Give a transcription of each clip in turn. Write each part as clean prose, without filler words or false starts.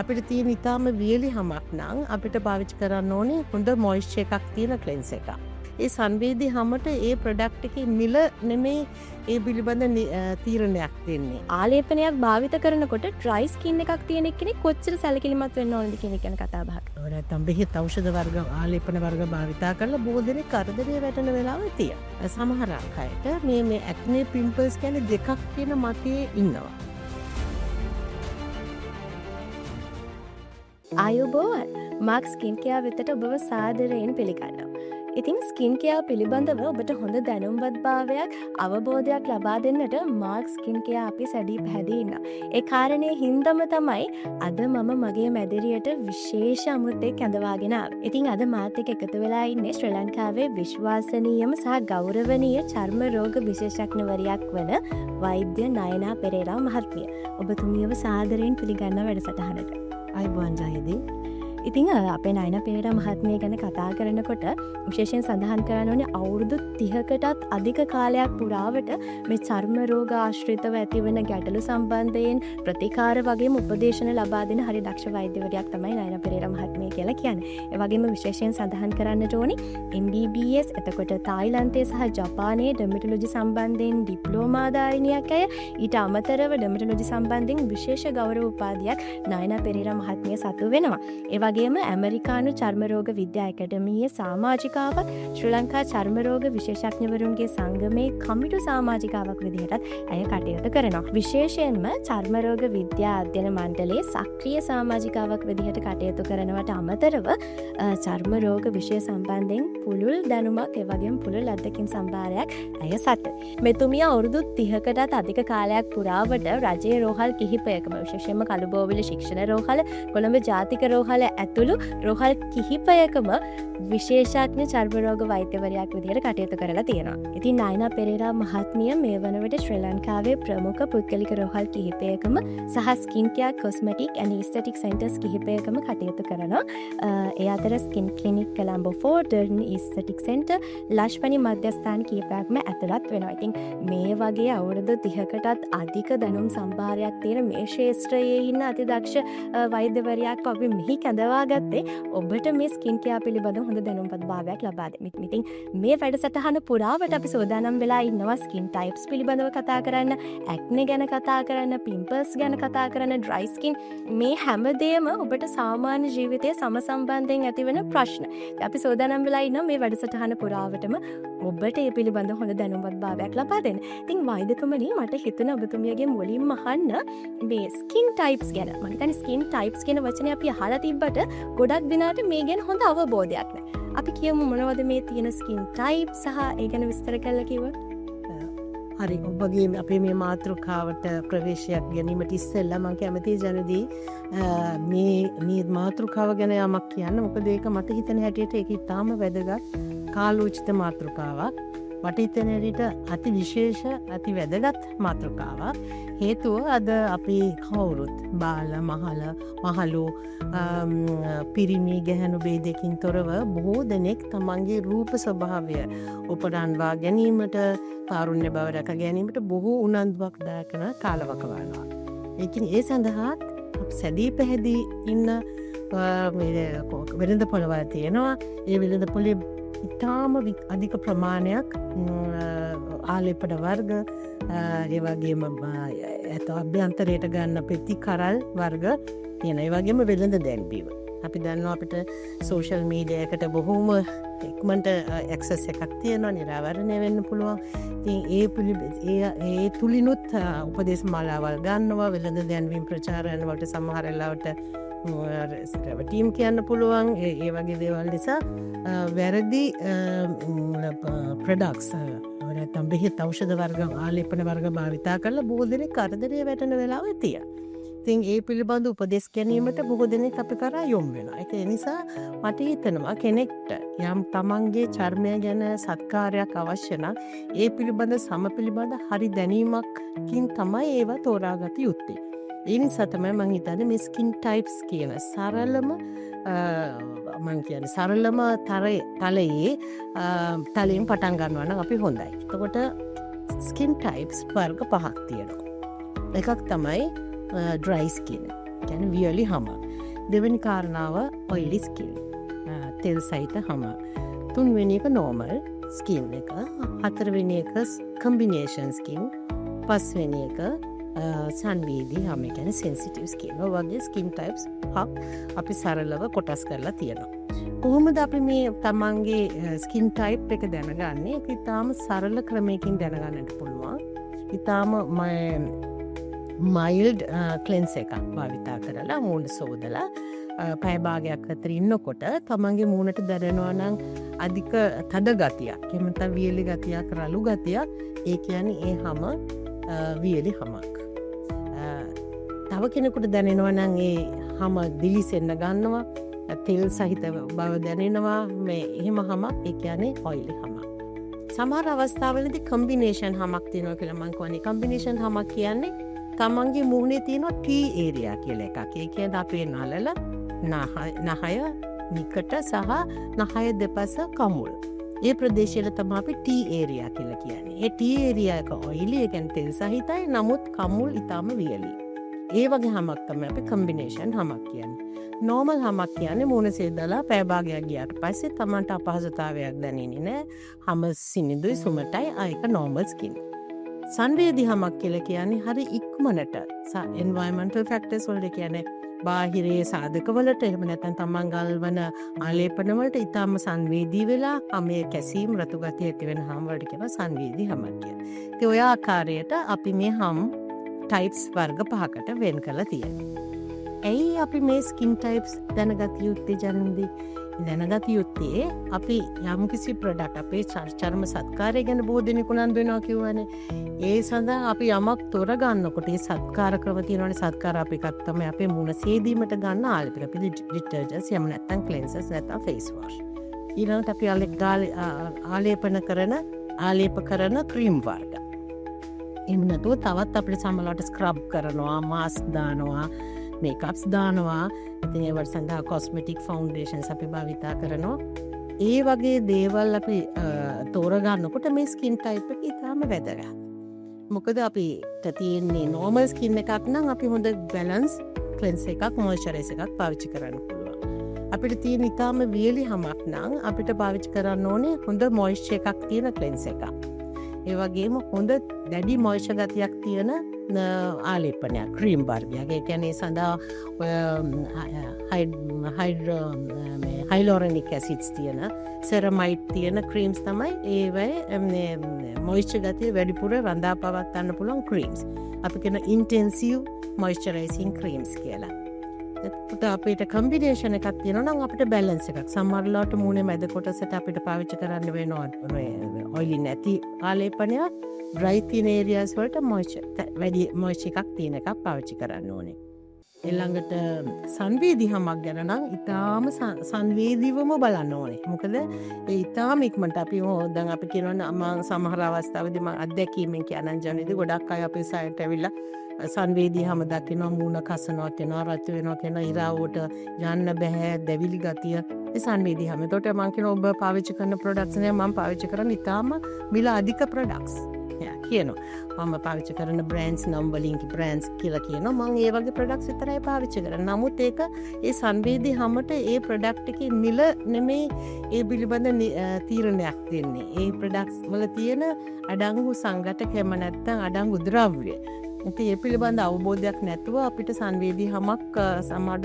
අපිට තියෙන ඉතාම වියලි හමක් නම් අපිට පාවිච්චි කරන්න ඕනේ හොඳ මොයිස්චර් එකක් තියෙන ක්ලෙන්ස් එකක්. ඒ සංවේදී හැමට ඒ ප්‍රොඩක්ට් එකේ මිල නෙමේ ඒ පිළිබඳ තීරණයක් දෙන්නේ. ආලේපනයක් භාවිත කරනකොට ඩ්‍රයි ස්කින් එකක් තියෙන කෙනෙක් කොච්චර සැලකිලිමත් වෙන්න ඕනද කියන එක ගැන කතා බහක්. නැත්නම් බෙහෙත් ඖෂධ වර්ග ආලේපන වර්ග භාවිතා කරලා බොහෝ දෙනෙක් කරදරේ වැටෙන වෙලාවල් තියෙනවා. සමහර අයට මේ ඇක්නේ පිම්පල්ස් කියන්නේ දෙකක් කියන මතයේ ඉන්නවා. ආයුබෝවන් මාක් ස්කින් කෙයා වෙතට ඔබව සාදරයෙන් පිළිගන්නවා. ඉතින් ස්කින් කෙයා පිළිබඳව ඔබට හොඳ දැනුම්වත් භාවයක් අවබෝධයක් ලබා දෙන්නට මාක් ස්කින් කෙයා අපි සැදී පැහැදී ඉන්නවා. ඒ කාරණේ හින්දම තමයි අද මම මගේ මැදිරියට විශේෂ අමුත්තෙක් ඇඳවාගෙන ආවේ. ඉතින් අද මාත් එක්ක එකතු වෙලා ඉන්නේ ශ්‍රී ලංකාවේ විශ්වාසනීයම සහ ගෞරවනීය චර්ම රෝග විශේෂඥවරියක් වන වෛද්‍ය නයනා පෙරේරා මහත්මිය. ඔබතුමියව සාදරයෙන් පිළිගන්න වැඩසටහනට. අයිබෝන් ජයදී. ඉතිං අපේ නයන පෙරේරා මහත්මිය ගැන කතා කරනකොට විශේෂයෙන් සඳහන් කරන්න ඕනේ අවුරුදු 30කටත් අධික කාලයක් පුරාවට මේ චර්ම රෝග ආශ්‍රිතව ඇතිවන ගැටලු සම්බන්ධයෙන් ප්‍රතිකාර වගේම උපදේශන ලබා දෙන හරි දක්ෂ වෛද්‍යවරියක් තමයි නයන පෙරේරා මහත්මිය කියලා කියන්නේ. ඒ වගේම විශේෂයෙන් සඳහන් කරන්නට ඕනේ MBBS එතකොට තායිලන්තයේ සහ ජපානයේ ඩර්මටොලොජි සම්බන්ධයෙන් ඩිප්ලෝමාධාරිනියක් අය ඊට අමතරව ඩර්මටොලොජි සම්බන්ධයෙන් විශේෂ ගෞරව උපාධියක් නයන පෙරේරා මහත්මිය සතු වෙනවා. ඒ වගේම ඇමරිකානු චර්මරෝග විද්‍යා ඇකඩමියේ සාමාජිකාවක් ශ්‍රී ලංකා චර්මරෝග විශේෂඥවරුන්ගේ සංගමේ කමිටු සාමාජිකාවක් විදිහටත් ඇය කටයුතු කරනවා. විශේෂයෙන්ම චර්මරෝග විද්‍යා අධ්‍යයන මණ්ඩලයේ සක්‍රිය සාමාජිකාවක් විදිහට කටයුතු කරනවට අමතරව චර්මරෝග විෂය සම්බන්ධයෙන් පුළුල් දැනුමක් එවැගේම පුළුල් අත්දැකීම් සම්භාරයක් ඇය සතු. මෙතුමිය අවුරුදු 30කටත් අධික කාලයක් පුරාවට රජයේ රෝහල් කිහිපයකම විශේෂයෙන්ම කළුබෝවිල ශික්ෂණ රෝහල, කොළඹ ජාතික රෝහල ඇතුළු රෝහල් කිහිපයකම විශේෂඥ චර්මරෝග වෛද්‍යවරයක් විදිහට කටයුතු කරලා තියෙනවා. ඉතින් නයනා පෙරේරා මහත්මිය මේ වන විට ශ්‍රී ලංකාවේ ප්‍රමුඛ පුද්ගලික රෝහල් කිහිපයකම සහ skin care cosmetic and aesthetic centres කිහිපයකම කටයුතු කරනවා. ඒ අතර ස්කින් ක්ලිනික් කොළඹ 4, ඩර්න් ඉස්තටික් සෙන්ටර්, ලෂ්පනි මධ්‍යස්ථාන කිහිපයක්ම ඇතුළත් වෙනවා. ඉතින් මේ වගේ අවුරුදු 30කටත් අධික දැනුම් සම්භාරයක් තියෙන මේ ක්ෂේත්‍රයේ ඉන්න අතිදක්ෂ වෛද්‍යවරියක් අපි මෙහි කැඳවා ගත්තේ ඔබට මේ ස්කින් කෙයාර් පිළිබඳව හොඳ දැනුම්පත් භාවයක් ලබා දෙන්න. ඉතින් මේ වැඩසටහන පුරාවට අපි සෝදානම් වෙලා ඉන්නවා ස්කින් ටයිප්ස් පිළිබඳව කතා කරන්න, ඇක්නේ ගැන කතා කරන්න, පිම්පල්ස් ගැන කතා කරන්න, ඩ්‍රයි ස්කින් මේ හැමදේම ඔබට සාමාන්‍ය ජීවිතයේ සම්බන්ධයෙන් ඇතිවන ප්‍රශ්න. අපි සෝදානම් වෙලා ඉන්නවා මේ වැඩසටහන පුරාවටම ඔබට ඒ පිළිබඳව හොඳ දැනුම්පත් භාවයක් ලබා දෙන්න. ඉතින් වෛද්‍යතුමනි මට හිතුණා ඔබතුමියගේ මුලින්ම අහන්න මේ ස්කින් ටයිප්ස් ගැන. මම හිතන්නේ ස්කින් ටයිප්ස් කියන වචනේ අපි අහලා තිබ්බට ගොඩක් දිනාට මේ ගැන හොඳ අවබෝධයක් නැහැ. අපි කියමු මොනවද මේ තියෙන ස්කින් ටයිප් සහ ඒ ගැන විස්තර කරලා කිව්වොත්. හරි, ඔබගේ අපේ මේ මාතෘකාවට ප්‍රවේශයක් ගැනීමට ඉස්සෙල්ලා මම කැමතියි ජනදී මේ මාතෘකාව ගැන යමක් කියන්න. මොකද ඒක මට හිතෙන හැටියට ඒක ඉතාම වැදගත් කාලෝචිත මාතෘකාවක්. මට හිතෙන හැටියට අති විශේෂ අති වැදගත් මාතෘකාවක්. හේතුව අද අපි කවුරුත් බාල මහලු පිරිමි ගැහැණු ભેදකින් තොරව බොහෝ දෙනෙක් තමන්ගේ රූප ස්වභාවය උපදන්වා ගැනීමට, කාරුණ්‍ය බව රැක ගැනීමට බොහෝ උනන්දුවක් දක්වන කාලවකවානවා. ඒකින් ඒ සඳහා සැදී පැහැදී ඉන්න වෙළඳ පොළවල් තියෙනවා. ඒ වෙළඳ පොලේ ඉතාම අධික ප්‍රමාණයක් ආලේපන වර්ග, ඒ වගේම අභ්‍යන්තරයට ගන්න පෙති කරල් වර්ග තියෙන. ඒ වගේම වෙළඳ දැන්වීම. අපි දන්නවා අපිට සෝෂල් මීඩියා එකට බොහෝම ඉක්මනට ඇක්සස් එකක් තියෙනවා, නිරාවරණය වෙන්න පුළුවන්. ඉතින් ඒ තුලිනුත් උපදේශ මාලාවල් ගන්නවා, වෙළඳ දැන්වීම් ප්‍රචාරයන් වලට සමහර වෙලාවට ටීම් කියන්න පුළුවන්. ඒ වගේ දේවල් නිසා වැරදි ප්‍රොඩක්ට්ස් නැත්නම් බෙහෙත් ඖෂධ වර්ග ආලේපන වර්ග භාවිතා කරලා බොහෝ දෙනෙක් කරදරේ වැටෙන වෙලාවල් තියෙනවා. ඉතින් ඒ පිළිබඳ උපදෙස් ගැනීමට බොහෝ දෙනෙක් අපි කරා යොමු වෙනවා. ඒ නිසා මට හිතෙනවා කෙනෙක්ට යම් තමන්ගේ චර්මය ගැන සත්කාරයක් අවශ්‍ය නම් ඒ පිළිබඳ සම පිළිබඳ හරි දැනීමක්කින් තමයි ඒවා තෝරාගත යුත්තේ. ඒ නිසා තමයි මම හිතන්නේ මේ ස්කින් ටයිප්ස් කියන සරලම තලයෙන් පටන් ගන්නවා නම් අපි හොඳයි. එතකොට ස්කින් ටයිප්ස් වර්ග 5ක් තියෙනවා. එකක් තමයි ඩ්‍රයි ස්කින්, කියන්නේ වියලි හම. දෙවැනි කාරණාව ඔයිලි ස්කින් තෙල් සහිත හම. තුන්වෙනි එක නෝමල් ස්කින් එක. හතරවෙනි එක කම්බිනේෂන් ස්කින්. පස්වෙනි එක සංවේදී හම ගැන සෙන්සිටිව් ස්කින්. ඔය වගේ ස්කින් ටයිප්ස් හක් අපි සරලව කොටස් කරලා තියෙනවා. කොහොමද අපි මේ තමන්ගේ ස්කින් ටයිප් එක දැනගන්නේ? ඒක ඉතාම සරල ක්‍රමයකින් දැනගන්නට පුළුවන්. ඉතාම මයිල්ඩ් ක්ලෙන්ස් එකක් භාවිතා කරලා මූණ සෝදලා පැය භාගයක් අතර ඉන්නකොට තමන්ගේ මූණට දැනෙනවා නම් අධික තද ගතියක්, එහෙම නැත්නම් වියලි ගතියක්, රළු ගතියක්, ඒ කියන්නේ ඒ හැම වියලි හැමක්. තව කෙනෙකුට දැනෙනවා නම් ඒ හැම දිලිසෙන්න ගන්නවා, තෙල් සහිත බව දැනෙනවා, මේ එහෙම හැමක්, ඒ කියන්නේ ඔයිලි හැමක්. සමහර අවස්ථාවලදී කම්බිනේෂන් හැමක් තියෙනවා කියලා මම කියන්නේ. කම්බිනේෂන් හැමක් කියන්නේ තමන්ගේ මූණේ තියෙන ටී ඒරියා කියලා එකක්. ඒ කියන්නේ අපේ නළල, නහය, නිකට සහ නහය දෙපස කමුල්. ඒ ප්‍රදේශයට තමයි අපි ටී ඒරියා කියලා කියන්නේ. ඒ ටී ඒරියා එක ඔයිලි, ඒ කියන්නේ තෙල් සහිතයි, නමුත් කමුල් ඊටම වියලි. ඒ වගේ හැමක් තමයි අපි කම්බිනේෂන් හැමක් කියන්නේ. නෝමල් හැමක් කියන්නේ මූණ සේදලා පැය භාගයක් ගියාට පස්සේ තමන්ට අපහසුතාවයක් දැනෙන්නේ නැහැ. හැම සිනිඳුයි සුමටයි, ඒක නෝමල් ස්කින්. සංවේදී හැමක් කියලා කියන්නේ හරි ඉක්මනට එන්වයරන්මන්ටල් ෆැක්ටර්ස් වලට කියන්නේ බාහිරයේ සාධකවලට, එහෙම නැත්නම් තමන් ගල්වන ආලේපන වලට ඊටම සංවේදී වෙලා හැමේ කැසීම් රතු ගතිය ඇති වෙන හැම වලට කියනවා සංවේදී හැමක් කියලා. ඉතින් ඔය ආකාරයට අපි මේ හැම් ටයිප්ස් වර්ග පහකට වෙන් කරලා තියෙනවා. ඇයි අපි මේ ස්කින් ටයිප්ස් දැනගත යුත්තේ ජනන්දී? දැනගත යුත්තේ අපි යම්කිසි ප්‍රොඩක්ට් අපේ චර්ම සත්කාරය ගැන බොහෝ දෙනෙකු උනන්දු වෙනවා කියවනේ. ඒ සඳහා අපි යමක් තොරගන්නකොට ඒ සත්කාර ක්‍රම තියෙනවානේ. සත්කාර අපි එකක් තමයි අපේ මුණ සේදීමට ගන්න ආලේපන. අපි ඩිටර්ජන්ට්ස් එහෙම නැත්නම් ක්ලෙන්සර්ස් නැත්නම් ෆේස් වොෂ්. ඊළඟට අපි ආලේප කරන ක්‍රීම් වර්ග. එහෙම නැතුව තවත් අපිට සමහරවිට ස්ක්‍රබ් කරනවා, මාස්ක් දානවා, මේකප්ස් දානවා. ඉතින් ඒවට සඳහා කොස්මෙටික් ෆවුන්ඩේෂන්ස් අපි භාවිතා කරනවා. ඒ වගේ දේවල් අපි තෝරගන්නකොට මේ ස්කින් ටයිප් එක ඉතාම වැදගත්. මොකද අපිට තියෙන්නේ නෝමල් ස්කින් එකක් නම් අපි හොඳ බැලන්ස් ක්ලෙන්ස් එකක්, මොයිස්චරයිස් එකක් පාවිච්චි කරන්න පුළුවන්. අපිට තියෙන ඉතාම වියලි හැමක් නම් අපිට පාවිච්චි කරන්න ඕනේ හොඳ මොයිස්චර් එකක් තියෙන ක්ලෙන්ස් එකක්. ඒ වගේම හොඳ දැඩි මොයිස්චර් ගතියක් තියෙන ආලේපනයක්, ක්‍රීම් වර්ගයක්. ඒ කියන්නේ සඳහා හයිලෝරනික් ඇසිඩ්ස් තියෙන, සෙරමයිඩ් තියෙන ක්‍රීම්ස් තමයි ඒවයි මොයිස්චර් ගතිය වැඩිපුර රඳා පවත්වන්න පුළුවන් ක්‍රීම්ස්. අපි කියන ඉන්ටෙන්සිව් මොයිස්චරයිසිං ක්‍රීම්ස් කියලා. එතකොට අපිට කම්බිනේෂන් එකක් තියෙනවා නම් අපිට බැලන්ස් එකක්. සමහරවිට මූණේ මැද කොටසට අපිට පාවිච්චි කරන්න වෙනවා ඔයිලි නැති ආලේපනයක්. ඩ්‍රයි තියෙන ඒරියාස් වලට වැඩි මොයිස්චර් එකක් තියෙන එකක් පාවිච්චි කරන්න ඕනේ. ඊළඟට සංවේදී හැමක් ගැන නම් ඉතාම සංවේදීවම බලන්න ඕනේ. මොකද ඒ ඉතාම ඉක්මනට අපි දැන් අපි කියනවා මම සමහර අවස්ථාවලදී මම අත්දැකීමෙන් කියනන් ජනේදී ගොඩක් අය අපේ සයිට් ඇවිල්ලා සංවේදී හැම දකිනවා, මූණ කසනවා කියනවා, රත් වෙනවා කියනවා, ඉරාවට යන්න බෑ, දැවිලි ගතිය. ඒ සංවේදී හැම. ඒකට මම කියනවා ඔබ පාවිච්චි කරන ප්‍රොඩක්ට්ස් නේ මම පාවිච්චි කරන්නේ ඉතාම මිල අධික ප්‍රොඩක්ට්ස්. කියනවා මම පාවිච්චි කරන බ්‍රෑන්ඩ්ස් නම් වලින් බ්‍රෑන්ඩ්ස් කියලා කියනවා. මම ඒ වගේ ප්‍රොඩක්ට්ස් විතරයි පාවිච්චි කරන්නේ. නමුත් ඒක ඒ සංවේදී හැමට ඒ ප්‍රොඩක්ට් එකේ මිල නෙමේ ඒ පිළිබඳ තීරණයක් දෙන්නේ. ඒ ප්‍රොඩක්ට්ස් වල තියෙන අඩංගු සංඝටක එහෙම නැත්නම් අඩංගු ද්‍රව්‍ය. ඉතින් ඒ පිළිබඳ අවබෝධයක් නැතුව අපිට සංවේදී හැමක් සමහර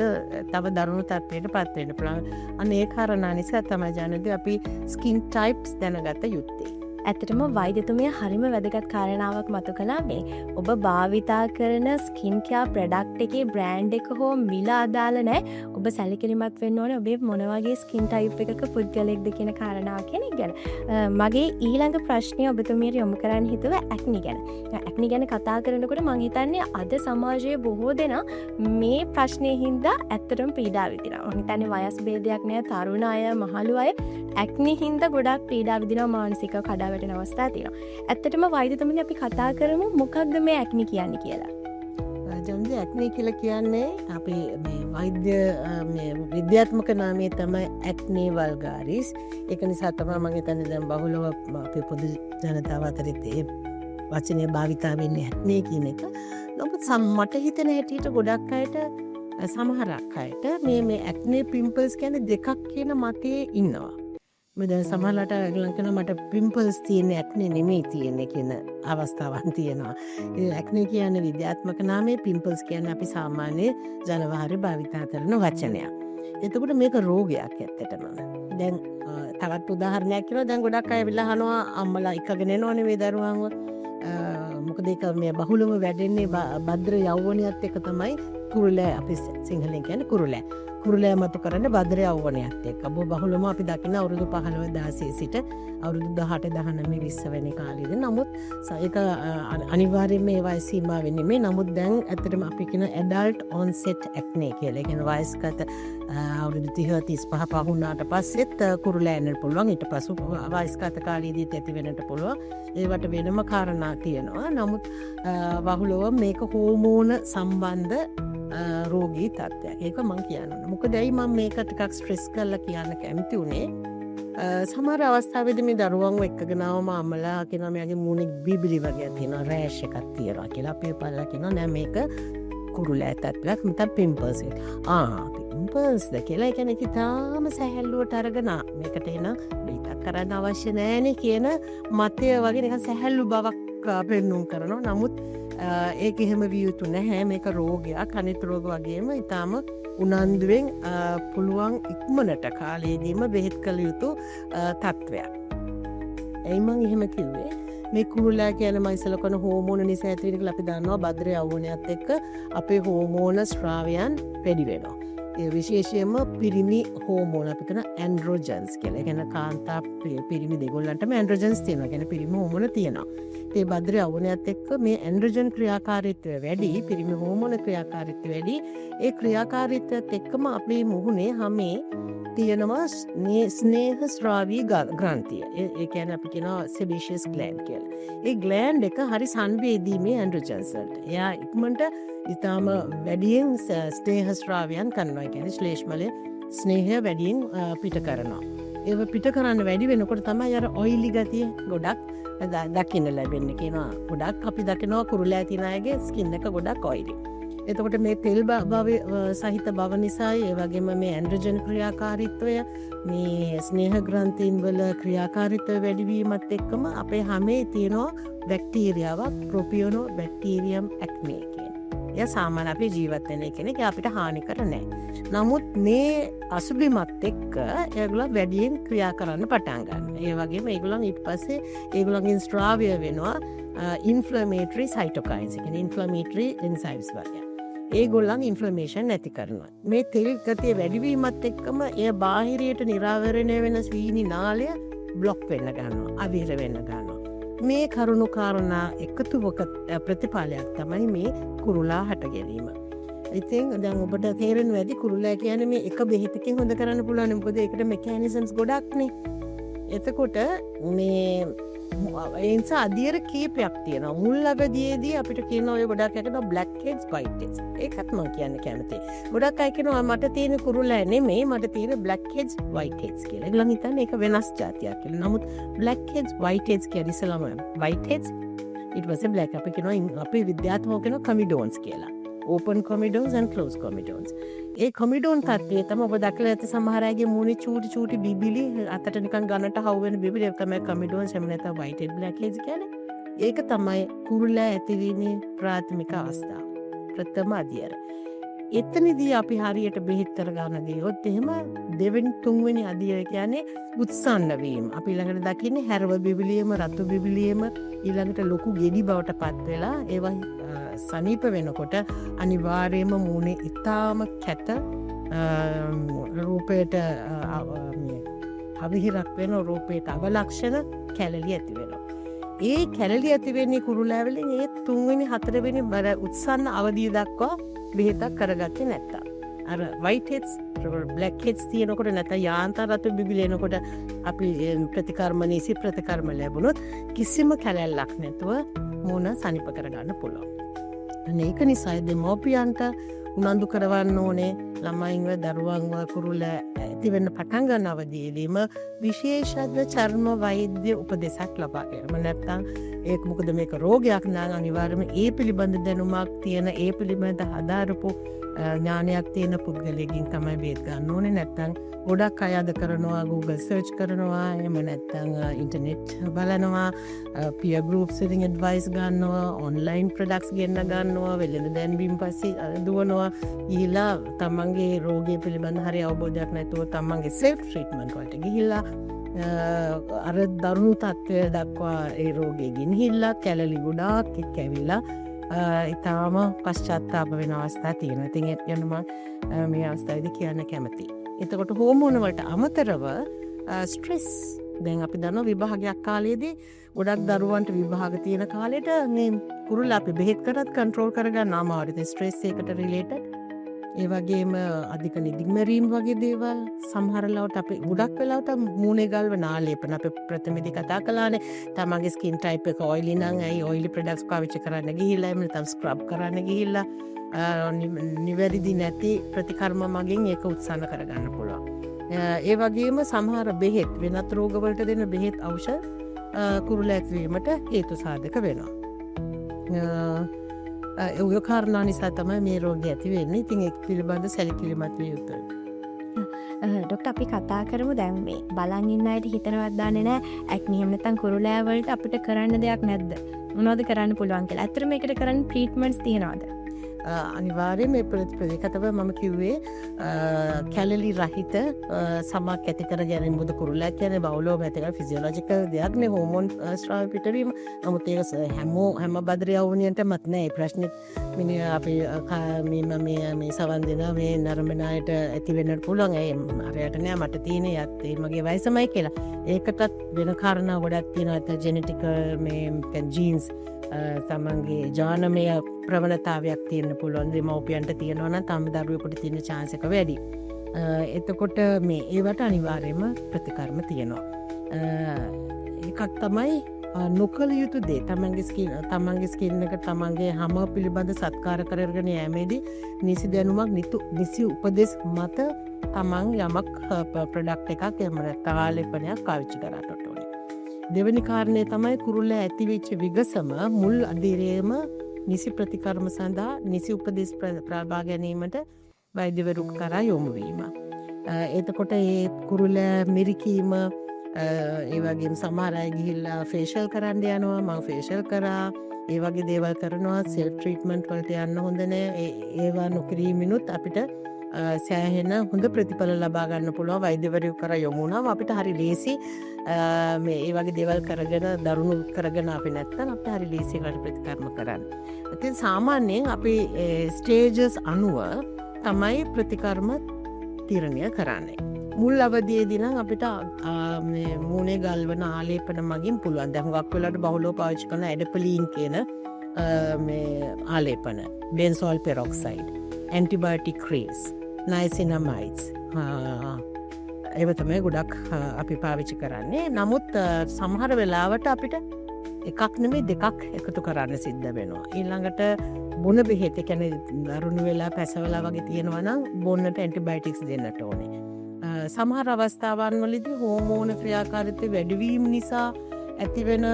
තව දරුණු තත්ත්වයකට පත් වෙන්න පුළුවන්. අනේ ඒ කාරණා නිසා තමයි ජනදී අපි ස්කින් ටයිප්ස් දැනගත යුත්තේ. ඇත්තටම වෛද්‍යතුමිය හරිම වැදගත් කාරණාවක් මතු කළා මේ. ඔබ භාවිතා කරන ස්කින් කෙයා ප්‍රොඩක්ට් එකේ බ්‍රෑන්ඩ් එක හෝ මිල අදාළ නැහැ. ඔබ සැලකිලිමත් වෙන්න ඕනේ ඔබේ මොන වගේ ස්කින් ටයිප් එකක පුද්ගලයෙක්ද කියන කාරණාව කෙනෙක් ගැන. මගේ ඊළඟ ප්‍රශ්නය ඔබතුමියට යොමු කරන්න හිතුවා ඇක්නි ගැන. ඇක්නි ගැන කතා කරනකොට මම හිතන්නේ අද සමාජයේ බොහෝ දෙනා මේ ප්‍රශ්නේ හින්දා ඇත්තටම පීඩා විඳිනවා. මම හිතන්නේ වයස් භේදයක් නෑ, තරුණ අය, මහලු අය ඇක්නි හින්දා ගොඩක් පීඩා විඳිනවා, මානසිකව කඩා වැටෙන අවස්ථා තියෙනවා. ඇත්තටම වෛද්‍යතුමනි අපි කතා කරමු මොකක්ද මේ ඇක්නි කියන්නේ කියලා. ජන්දි ඇක්නි කියලා කියන්නේ අපි මේ වෛද්‍ය විද්‍යාත්මක නාමය තමයි ඇක්නි වල්ගාරිස්. ඒක නිසා තමයි මම හිතන්නේ දැන් බහුලව අපේ පොදු ජනතාව අතරේ ඒ වචනය භාවිතා වෙන්නේ ඇක්නි කියන එක. නමුත් මට හිතෙන හැටියට ගොඩක් අයට සමහරක් අයට මේ ඇක්නේ පිම්පල්ස් කියන්නේ දෙකක් කියන මතයේ ඉන්නවා. දැන් සමහරලාට ඒගොල්ලන් කියනවා මට පිම්පල්ස් තියෙන ඇක්නේ නෙමෙයි තියෙන්නේ කියන අවස්ථාවන් තියෙනවා. ඒ ඇක්නේ කියන්නේ විද්‍යාත්මක නාමය, පිම්පල්ස් කියන්නේ අපි සාමාන්‍ය ජනවහරේ භාවිතා කරන වචනයක්. එතකොට මේක රෝගයක් ඇත්තටම. දැන් තවත් උදාහරණයක් කියනවා. දැන් ගොඩක් අය විලා අහනවා අම්මලා එකගෙන එනවනේ මේ දරුවන්ව. මොකද ඒක මේ බහුලව වැඩෙන්නේ භද්‍ර යෞවනයත් එක තමයි කුරුලෑ. අපි සිංහලෙන් කියන්නේ කුරුලෑ. කුරුලෑ මතු කරන්නේ භද්‍ර යෞවනයත් එක්ක. බහුලවම අපි දකින අවුරුදු 15 16 සිට අවුරුදු 18 19 20 වෙනි කාලෙදී. නමුත් ඒක අනිවාර්යයෙන්ම මේ වයස සීමා වෙන්නේ මේ. නමුත් දැන් ඇත්තටම අපි කියන ඇඩල්ට් ඔන්සෙට් ඇක්නේ කියලා. ඒ කියන්නේ වයස්ගත අවුරුදු 30 35 වුණාට පස්සෙත් කුරුලෑ එන්න පුළුවන්. ඊට පසු වයස්ගත කාලයේදීත් ඇති වෙන්නට පුළුවන්. ඒවට වෙනම කාරණා තියෙනවා. නමුත් බහුලව මේක හෝමෝන සම්බන්ධ රෝගී තත්ත්වයක්. ඒක මම කියන්න. මොකද ඇයි මම මේක ටිකක් ස්ට්‍රෙස් කරලා කියන්න කැමති උනේ? සමහර අවස්ථාවේදී මේ දරුවන්ව එක්කගෙන ආවම අම්මලා කියනවා මෙයාගේ මූණේ බිබිලි වගේ තියෙනවා, රෑෂ් එකක් තියෙනවා කියලා. අපේ පල්ලා කියනවා නෑ මේක කුරුලෑ තත්ත්වයක්, නැත්නම් පිම්පල්ස් එක. පිම්පල්ස්ද කියලා. ඒ කියන්නේ ඉතාලම සැහැල්ලුවට අරගෙන මේකට එන මේකක් කරන්න අවශ්‍ය නෑනේ කියන මතය වගේ නිකන් සැහැල්ලු බවක් පෙන්නුම් කරනවා. නමුත් ඒක එහෙම විය යුතු නැහැ. මේක රෝගයක්. අනිත් රෝග වගේම ඊටාම උනන්දුවෙන් පුළුවන් ඉක්මනට කාලයේදීම බෙහෙත් කළ යුතු තත්ත්වයක්. එයි මං එහෙම කිව්වේ මේ කුරුලෑ කියන මම ඉස්සෙල්ලා කරන හෝමෝන නිසා ඇති වෙන කියලා අපි දන්නවා භද්‍ර යෞවනයත් එක්ක අපේ හෝමෝන ස්‍රාවයන් වැඩි වෙනවා. ඒ විශේෂයෙන්ම පිරිමි හෝමෝන අපි කියන ඇන්ඩ්‍රොජන්ස් කියලා. ඒ කියන්නේ කාන්තා පිරිමි දෙගොල්ලන්ටම ඇන්ඩ්‍රොජන්ස් තියෙනවා. ඒ කියන්නේ පිරිමි හෝමෝන තියෙනවා. ඒ භද්‍ර යෞවනයත් එක්ක මේ ඇන්ඩ්‍රොජන් ක්‍රියාකාරීත්වය වැඩි, පිරිමි හෝමෝන ක්‍රියාකාරීත්වය වැඩි. ඒ ක්‍රියාකාරීත්වයත් එක්කම අපේ මුහුණේ හැමේ තියෙනවා ස්නේහ ස්‍රාවී ග්‍රන්ථිය. ඒ කියන්නේ අපි කියනවා සෙබේෂියස් ග්ලෑන්ඩ් කියලා. ඒ ග්ලෑන්ඩ් එක හරි සංවේදී මේ ඇන්ඩ්‍රොජන්ස් වලට. එයා ඉක්මනට ඊටාම වැඩියෙන් ස්නේහ ස්‍රාවයන් කරනවා. ඒ කියන්නේ ශ්ලේෂ්මලේ ස්නේහය වැඩියෙන් පිට කරනවා. ඒව පිට කරන්න වැඩි වෙනකොට තමයි අර ඔයිලි ගතිය ගොඩක් දකින්න ලැබෙන්නේ කියනවා. ගොඩක් අපි දකිනවා කුරුලෑ තියෙන අයගේ ස්කින් එක ගොඩක් ඔයිලි. එතකොට මේ තෙල් සහිත බව නිසා ඒ වගේම මේ ඇන්ඩ්‍රොජන් ක්‍රියාකාරීත්වය, මේ ස්නේහ ග්‍රන්ථීන් වල ක්‍රියාකාරීත්වය වැඩිවීමත් එක්කම අපේ හැමේ තියෙනවා බැක්ටීරියාවක්, ප්‍රොපියොනෝ බැක්ටීරියම් ඇක්නේ කියන. එය සාමාන්‍ය අපේ ජීවත් වෙන කෙනෙක් අපිට හානි කර නැහැ. නමුත් මේ අසුබිමත් එක්ක ඒගොල්ලෝ වැඩියෙන් ක්‍රියා කරන්න පටන් ගන්නවා. ඒ වගේම ඒගොල්ලන් ඊට පස්සේ ඒගොල්ලන්ගේ ස්ත්‍රාවය වෙනවා ඉන්ෆ්ලමේටරි සයිටෝකයින්ස්, කියන්නේ ඉන්ෆ්ලමේටරි එන්සයිම්ස් වගේ. ඒගොල්ලන් ඉන්ෆ්ලමේෂන් නැති කරනවා. මේ තෙල් ගතිය වැඩිවීමත් එක්කම එය බාහිරයට නිරාවරණය වෙන ස්වීනි නාලය බ්ලොක් වෙන්න ගන්නවා, අවීර වෙන්න ගන්නවා. මේ කරුණු කාරණා එකතුවක ප්‍රතිඵලයක් තමයි මේ කුරුලා හට ගැනීම. ඉතින් දැන් ඔබට තේරෙනවා ඇති කුරුලා කියන්නේ මේ එක බෙහෙතකින් හොඳ කරන්න පුළුවන්. මොකද ඒකට මෙකැනිසම්ස් ගොඩක්නේ. එතකොට මේ ඒ නිසා අධියර කීපයක් තියෙනවා. මුල් අවදියේදී අපිට කියනවා ඔය ගොඩක් කියනවා බ්ලැක් හෙඩ්ස් වයිට් හෙඩ්ස්. ඒකත් මම කියන්න කැමතියි. ගොඩක් අය කියනවා මට තියෙන කුරුල්ලා නෙමෙයි, මට තියෙන බ්ලැක් හෙඩ්ස් වයිට් හෙඩ්ස් කියලා. ඒගොල්ලන් හිතන්නේ ඒක වෙනස් જાතියක් කියලා. නමුත් බ්ලැක් හෙඩ්ස් වයිට් හෙඩ්ස් කියන්නේ ඉස්සලම වයිට් හෙඩ්ස් ඊට පස්සේ බ්ලැක් අපි කියනවා අපේ විද්‍යාත්මකව කියනවා කොමිඩෝන්ස් කියලා. Open comedones and close comedones. ඒ කොමිඩෝන් තත්ත්වය තමයි ඔබ දැකලා ඇති සමහර අයගේ මූණේ චූටි චූටි බිබිලි අතට නිකන් ගන්නට හවු වෙන බිබිලි. ඒක තමයි කොමිඩෝන්ස් එහෙම නැත්නම් වයිට් හෙඩ් බ්ලැක් හෙඩ්ස් කියන්නේ. ඒක තමයි කුරුල්ලා ඇතිවීමේ ප්‍රාථමික අවස්ථාව. ප්‍රථම අදියර. එතනදී අපි හරියට බෙහෙත් කරගන්න ගියොත් එහෙම දෙවෙනි තුන්වෙනි අදියර කියන්නේ උත්සන්න වීම. අපි ළඟට දකින්නේ හැරව බිබිලියම, රතු බිබිලියම ඊළඟට ලොකු ගෙඩි බවට පත් වෙලා ඒවා සනීප වෙනකොට අනිවාර්යයෙන්ම මූණේ ඊටාම කැත රූපයට අවිහිරක් වෙන රූපයට අවලක්ෂණ කැලලි ඇති වෙනවා. ඒ කැලලි ඇති වෙන්නේ කුරුල්ලා වලින් ඒ තුන්වෙනි හතරවෙනි උත්සන්න අවධිය දක්වා බෙහෙතක් කරගත්තේ නැත්තම්. අර වයිට් හෙඩ්ස් බ්ලැක් හෙඩ්ස් තියෙනකොට නැත්නම් යාන්තම් රතු බිබිලි එනකොට අපි ප්‍රතිකර්ම නිසි ප්‍රතිකර්ම ලැබුණොත් කිසිම කැලැල්ලක් නැතුව මූණ සනීප කරගන්න පුළුවන්. ඒක නිසා දෙමෝපියන්ට උනන්දු කරවන්න ඕනේ ළමයින්ව දරුවන්ව කුරුල්ලා ඇති වෙන්න පටන් ගන්න අවදීදීම විශේෂඥ චර්ම වෛද්‍ය උපදෙසක් ලබා ගැනීම. නැත්නම් ඒක මොකද මේක රෝගයක් නම් අනිවාර්යයෙන්ම ඒ පිළිබඳ දැනුමක් තියෙන ඒ පිළිබඳ හදාරපු ඥානයක් තියෙන පුද්ගලයෙක්ගෙන් තමයි බේත් ගන්න ඕනේ. නැත්නම් ගොඩක් අය අද කරනවා Google search කරනවා, එහෙම නැත්නම් ඉන්ටර්නෙට් බලනවා, peer groups වලින් advice ගන්නවා, online products ගෙන්න ගන්නවා, වෙළඳ දැන්වීම් පස්සේ දුවනවා. ගිහිලා තමන්ගේ රෝගය පිළිබඳ හරි අවබෝධයක් නැතුව තමන්ගේ self treatment වලට ගිහිල්ලා අර දරුණු තත්ත්වය දක්වා ඒ රෝගේ ගෙනහිල්ලා කැලලි ගොඩාක් එක්කැවිලා ඉතාම පශ්චාත්තාප වෙන අවස්ථා තියෙනවා. ඉතින් ඒ යනම මේ අවස්ථාවේදී කියන්න කැමතියි. එතකොට හෝමෝන වලට අමතරව ස්ට්‍රෙස්, දැන් අපි දන්නවා විභාගයක් කාලයේදී ගොඩක් දරුවන්ට විභාග තියෙන කාලෙට මේ කුරුල්ලා අපි බෙහෙත් කරත් කන්ට්‍රෝල් කරගන්න අමාරුයි. ස්ට්‍රෙස් එකට රිලේටඩ් ඒ වගේම අධික නිදිමරීම් වගේ දේවල් සමහර ලාවට අපි ගොඩක් වෙලාවට මූණේ ගල්වන ආලේපන අපි ප්‍රථමෙදි කතා කළානේ. තමන්ගේ ස්කින් ටයිප් එක ඔයිලි නම් ඇයි ඔයිලි ප්‍රොඩක්ට්ස් පාවිච්චි කරන්න ගිහිල්ලා එහෙම නැත්නම් ස්ක්‍රබ් කරන්න ගිහිල්ලා නිවැරදි නැති ප්‍රතිකර්ම මගින් ඒක උත්සන්න කරගන්න පුළුවන්. ඒ වගේම සමහර බෙහෙත් වෙනත් රෝගවලට දෙන බෙහෙත් ඖෂධ කුරුල්ලා ඇතිවීමට හේතු සාධක වෙනවා. ඔය කාරණා නිසා තමයි මේ රෝගය ඇති වෙන්නේ. ඉතින් ඒක පිළිබඳ සැලකිලිමත් විය යුතුයි. ඩොක්ටර් අපි කතා කරමු දැන් මේ බලන් ඉන්න අයට හිතනවත් දන්නේ නැහැ ඇක්නි එහෙම නැත්නම් කුරුලෑ වලට අපිට කරන්න දෙයක් නැද්ද? මොනවද කරන්න පුළුවන් කියලා. ඇත්තට මේකට කරන්න ට්‍රීට්මන්ට්ස් තියනවද? අනිවාර්යයෙන් මේ ප්‍රතිකතව මම කිව්වේ කැලලි රහිත සමක් ඇති කර ගැනීම. මුද කුරුල්ලා කියන්නේ බවුලෝම ඇති කර ෆිසියොලොජිකල් දෙයක් නේ, හෝමෝන් ස්‍රාව පිටවීම. නමුත් ඒක හැම බද්දර යවුනියන්ටමත් නෑ. ඒ ප්‍රශ්නේ මිනිහ අපි මේ සවන් දෙන මේ නරඹන අයට ඇති වෙන්නත් පුළුවන්. ඒ අරයට නෑ මට තියෙන්නේ යත් ඒ මගේ වයසමයි කියලා. ඒකටත් වෙන කාරණා ගොඩක් තියෙනවා. ජෙනටික් මේ ජීන්ස් තමන්ගේ ජානමය ප්‍රවණතාවයක් තියෙන පුළුවන්. දෙමව්පියන්ට තියෙනවා නම් තම දරුවෙකුට තියෙන chance එක වැඩි. එතකොට මේ ඒවට අනිවාර්යයෙන්ම ප්‍රතිකර්ම තියෙනවා. එකක් තමයි නොකළ යුතු දේ. තමන්ගේ ස්කින් එක තමන්ගේ හැම පිළිබඳ සත්කාර කරගෙන යෑමේදී නිසි දැනුමක් නිසි උපදෙස් මත තමන් යමක් ප්‍රොඩක්ට් එකක් එහෙම නැත්නම් ආලේපනයක් පාවිච්චි කරන්නට ඕනේ. දෙවැනි කාරණය තමයි කුරුල්ලා ඇතිවෙච්ච විගසම මුල් අදිරේම නිසි ප්‍රතිකර්ම සඳහා නිසි උපදෙස් ප්‍රබා ගැනීමට වෛද්‍යවරු කරා යොමු වීම. එතකොට ඒ කුරුල්ලා මිරිකීම ඒ වගේම සමහර අය ගිහිල්ලා ෆේෂල් කරන්න යනවා. මම ෆේෂල් කරා. ඒ වගේ දේවල් කරනවා. සෙල්ෆ් ට්‍රීට්මන්ට් වලට යන්න හොඳ නෑ. ඒවා නොකිරීමිනුත් අපිට සෑහෙන හොඳ ප්‍රතිඵල ලබා ගන්න පුළුවන්. වෛද්‍යවරු කරා යොමු වුණාම අපිට හරි ලේසි මේ ඒ වගේ දේවල් කරගෙන දරුණු කරගෙන අපි නැත්නම් අපිට හරි ලේසි ඒකට ප්‍රතිකර්ම කරන්න. ඉතින් සාමාන්‍යයෙන් අපි ස්ටේජස් අනුව තමයි ප්‍රතිකර්ම තීරණය කරන්නේ. මුල් අවධියේදී නම් අපිට මේ මූණේ ගල්වන ආලේපන මගින් පුළුවන්. දැන් හුඟක් වෙලාවට බහුලව පාවිච්චි කරන ඇඩපලීන් කියන මේ ආලේපන, බෙන්සෝල් පෙරොක්සයිඩ්, ඇන්ටිබයොටික් ක්‍රීම්ස්, නයිසිනමයිඩ්ස් ඒව තමයි ගොඩක් අපි පාවිච්චි කරන්නේ. නමුත් සමහර වෙලාවට අපිට එකක් නෙමෙයි දෙකක් එකතු කරන්න සිද්ධ වෙනවා. ඊළඟට බොන බෙහෙත්, ඒ කියන්නේ දරුණු වෙලා පැසවලා වගේ තියෙනවා නම් බොන්නට ඇන්ටිබයොටික්ස් දෙන්නට ඕනේ. සමහර අවස්ථාවන් වලදී හෝමෝන ක්‍රියාකාරීත්වය වැඩිවීම නිසා ඇතිවෙන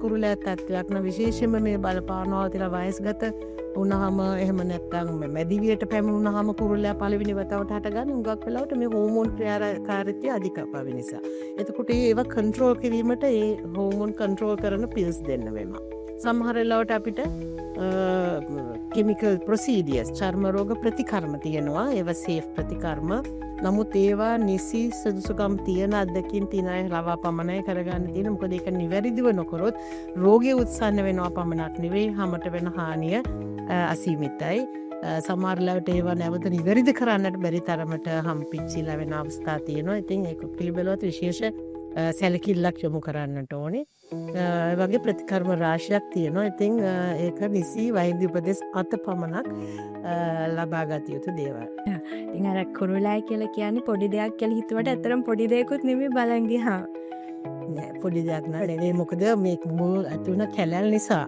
කුරුල්ලා තත්ත්වයක් නම් විශේෂයෙන්ම මේ බලපානවා. තියලා වයස්ගත වුණාම එහෙම නැත්නම් මැදිවියට පැමුණාම කුරුල්ලා පළවෙනි වතාවට හටගන්න හුඟක් වෙලාවට මේ හෝමෝන් ක්‍රියාකාරීත්වය අධික බව නිසා. එතකොට ඒව කන්ට්‍රෝල් කිරීමට ඒ හෝමෝන් කන්ට්‍රෝල් කරන පිල්ස් දෙන්න වෙනවා. සමහර වෙලාවට අපිට කෙමිකල් ප්‍රොසීඩියර්ස්, චර්ම රෝග ප්‍රතිකර්ම තියෙනවා. ඒවා සේෆ් ප්‍රතිකර්ම. නමුත් ඒවා නිසි සුදුසුකම් තියෙන අත්දැකීම් තියෙන අය ලවා පමණයි කරගන්න තියෙන. මොකද ඒක නිවැරදිව නොකරොත් රෝගය උත්සන්න වෙනවා පමණක් නෙවෙයි, හැමට වෙන හානිය අසීමිතයි. සමහර ලාවට ඒවා නැවත නිවැරදි කරන්නට බැරි තරමට හම්පිච්චිලා වෙන අවස්ථා තියෙනවා. ඉතින් ඒක පිළිබඳව විශේෂ සැලකිල්ලක් යොමු කරන්නට ඕනේ. වගේ ප්‍රතිකර්ම රාශියක් තියෙනවා. ඉතින් ඒක නිසි වෛද්‍ය උපදෙස් අත පමණක් ලබා ගත යුතු දේවල්. ඉතින් අර කුරුල්ලා කියලා කියන්නේ පොඩි දෙයක් කියලා හිතුවට ඇත්තටම පොඩි දෙයක්වත් නෙමෙයි බලන් ගියාම. පොඩි දෙයක් නෙවෙයි මොකද මේ මුල් ඇතිවන කැලැල් නිසා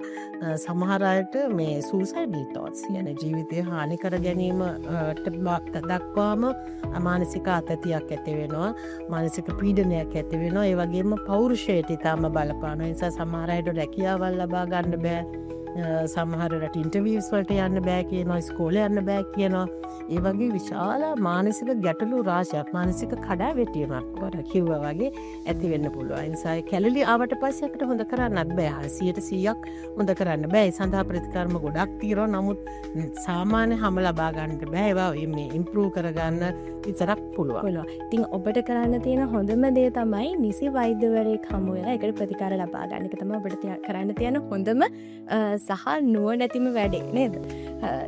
සමහර අයට මේ සූසයිඩල් තොට්ස් කියන ජීවිතය හානි කර ගැනීමට දක්වාම මානසික ආතතියක් ඇති වෙනවා මානසික පීඩනයක් ඇති වෙනවා ඒ වගේම පෞරුෂයට ඉතාම බලපාන නිසා සමහර අයට රැකියාවල් ලබා ගන්න බෑ සමහරට ඉන්ටර්වියස් වලට යන්න බෑ කියනවා ඉස්කෝලේ යන්න බෑ කියනවා ඒ වගේ විශාල මානසික ගැටලු රාශියක් මානසික කඩාවැටීමක් වගේ කිව්වා වගේ ඇති වෙන්න පුළුවන්. ඒ නිසා කැලලි ආවට පස්සේ අපිට හොඳ කරන්නත් බෑ. 100%ක් හොඳ කරන්න බෑ. ඒ සඳහා ප්‍රතිකර්ම ගොඩක් තියෙනවා. නමුත් සාමාන්‍ය හැම ලබා ගන්නට බෑ. ඒවා මේ ඉම්ප්‍රූව් කරගන්න විතරක් පුළුවන්. ඉතින් ඔබට කරන්න තියෙන හොඳම දේ තමයි නිසි වෛද්‍යවරයෙක් හමු වෙලා ඒකට ප්‍රතිකාර ලබා ගන්න. ඒක තමයි ඔබට කරන්න තියෙන හොඳම සහ නුවණැතිම වැඩේ නේද?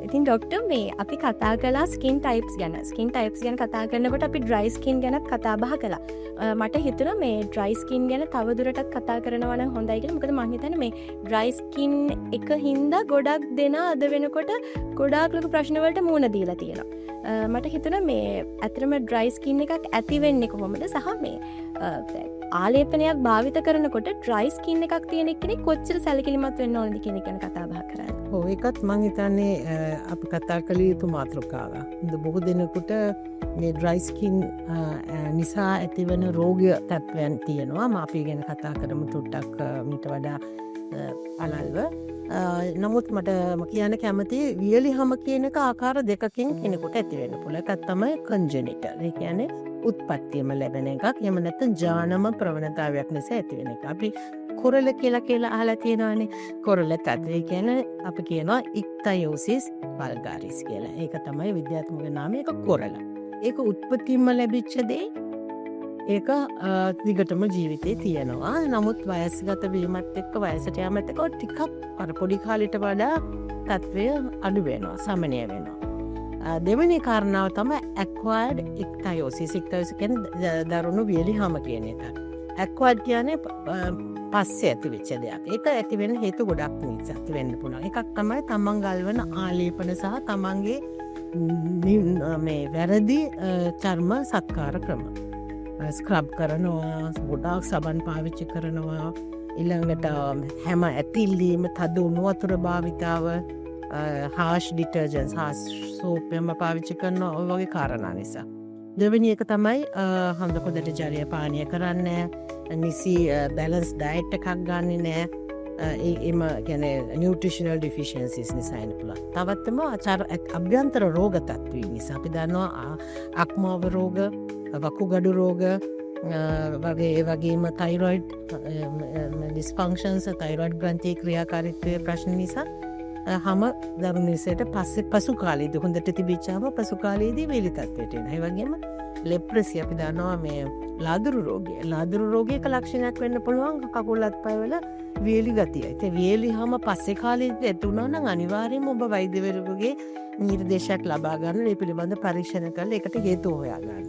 ඉතින් ડોක්ටර් මේ අපි කතා කළා ස්කින් ටයිප්ස් ගැන කතා කරනකොට අපි ඩ්‍රයි ස්කින් ගැනත් කතා බහ කළා. මට හිතුණා මේ ඩ්‍රයි ස්කින් ගැන තවදුරටත් කතා කරනවා නම් හොඳයි කියලා. මොකද මම හිතන්නේ මේ ඩ්‍රයි ස්කින් එක හින්දා ගොඩක් දෙනා අද වෙනකොට ගොඩාක් ලොකු ප්‍රශ්න වලට මුහුණ දීලා තියෙනවා. මට හිතුණා මේ ඇත්තටම ඩ්‍රයි ස්කින් එකක් ඇති වෙන්නේ කොහොමද සහ මේ ආලේපනයක් භාවිත කරනකොට ඩ්‍රයි ස්කින් එකක් තියෙන කෙනෙක් කොච්චර සැලකිලිමත් වෙන්න ඕනද කියන එක ගැන කතා බහ කරන්නේ. ඔව් ඒකත් මම හිතන්නේ අපි කතා කළ යුතු මාතෘකාවක්. බොහෝ දෙනෙකුට මේ ඩ්‍රයි ස්කින් නිසා ඇතිවන රෝග තත්ත්වයන් තියෙනවා. අපි ගැන කතා කරමු ටුට්ටක් මීට වඩා අලල්ව. නමුත් මට කියන්න කැමති වියලිහම කියන එක ආකාර දෙකකින් කෙනෙකුට ඇති වෙන්න පුළුවන්. එකක් තමයි කන්ජෙනිටල්. ඒ කියන්නේ උත්පත්තියම ලැබෙන එකක්. එහෙම නැත්නම් ජානම ප්‍රවණතාවයක් නිසා ඇති වෙන එක. අපි කොරල කියලා අහලා තියෙනවානේ. කොරල තත්ත්වය කියන්නේ අපි කියනවා ඉක්තයෝසිස් වල්ගාරිස් කියලා. ඒක තමයි විද්‍යාත්මක නාමය. ඒක කොරල. ඒක උත්පත්තියම ලැබිච්ච දේ. ඒක දිගටම ජීවිතේ තියෙනවා. නමුත් වයස්ගත වීමත් එක්ක වයසට යෑමත් එක්ක ටිකක් අර පොඩි කාලෙට වඩා තත්ත්වය අඩු වෙනවා, සමනය වෙනවා. දෙවෙනි කාරණාව තමයි acquired ichthyosis. ichthyosis කියන්නේ දරුණු වියලිහම කියන එක. acquired කියන්නේ පස්සේ ඇති වෙච්ච දෙයක්. ඒක ඇති වෙන්න හේතු ගොඩක් නිසා ඇති වෙන්න පුළුවන්. එකක් තමයි තමන් ගල්වන ආලේපන සහ තමන්ගේ මේ වැරදි චර්ම සත්කාර ක්‍රම. ස්ක්‍රබ් කරනවා, ගොඩාක් සබන් පාවිච්චි කරනවා, ඊළඟට හැම ඇතිල්ලීම තද උණු වතුර භාවිතාව, හාෂ් ඩිටර්ජන්ට්ස්, හාෂ් සෝප් එම පාවිච්චි කරනවා ඔය වගේ කාරණා නිසා. දෙවෙනි එක තමයි හොඳ පොදට ජලය පානය කරන්නේ, නිසි බැලන්ස් ඩයට් එකක් ගන්නෙ නෑ. එම කියන්නේ නියුට්‍රිෂනල් ඩිෆිෂියන්සිස් නිසා එන්න පුළුවන්. තවත්ම අභ්‍යන්තර රෝග තත්ත්වීන් නිසා අපි දන්නවා අක්මාව රෝග, වකුගඩු රෝග වගේ ඒ වගේම තයිරොයිඩ් ඩිස්ෆන්ක්ෂන්ස්, තයිරොයිඩ් ග්‍රන්ථියේ ක්‍රියාකාරීත්වයේ ප්‍රශ්න නිසා හැම දරුණු නිසයට පසු කාලයේදී හොඳට තිබිච්චාම පසු කාලයේදී වේලි තත්ත්වයට එනවා. ඒ වගේම ලෙප්‍රසි අපි දන්නවා මේ ලාදුරු රෝගය. ලාදුරු රෝගයක ලක්ෂණයක් වෙන්න පුළුවන් කකුල් අත්පය වල වේලි ගතිය. ඒ වේලි හැම පස්සේ කාලෙදී ඇති වුණා නම් අනිවාර්යයෙන්ම ඔබ වෛද්‍යවරයෙකුගේ නිර්දේශයක් ලබා ගන්න, මේ පිළිබඳ පරීක්ෂණ කරලා ඒකට හේතු හොයා ගන්න.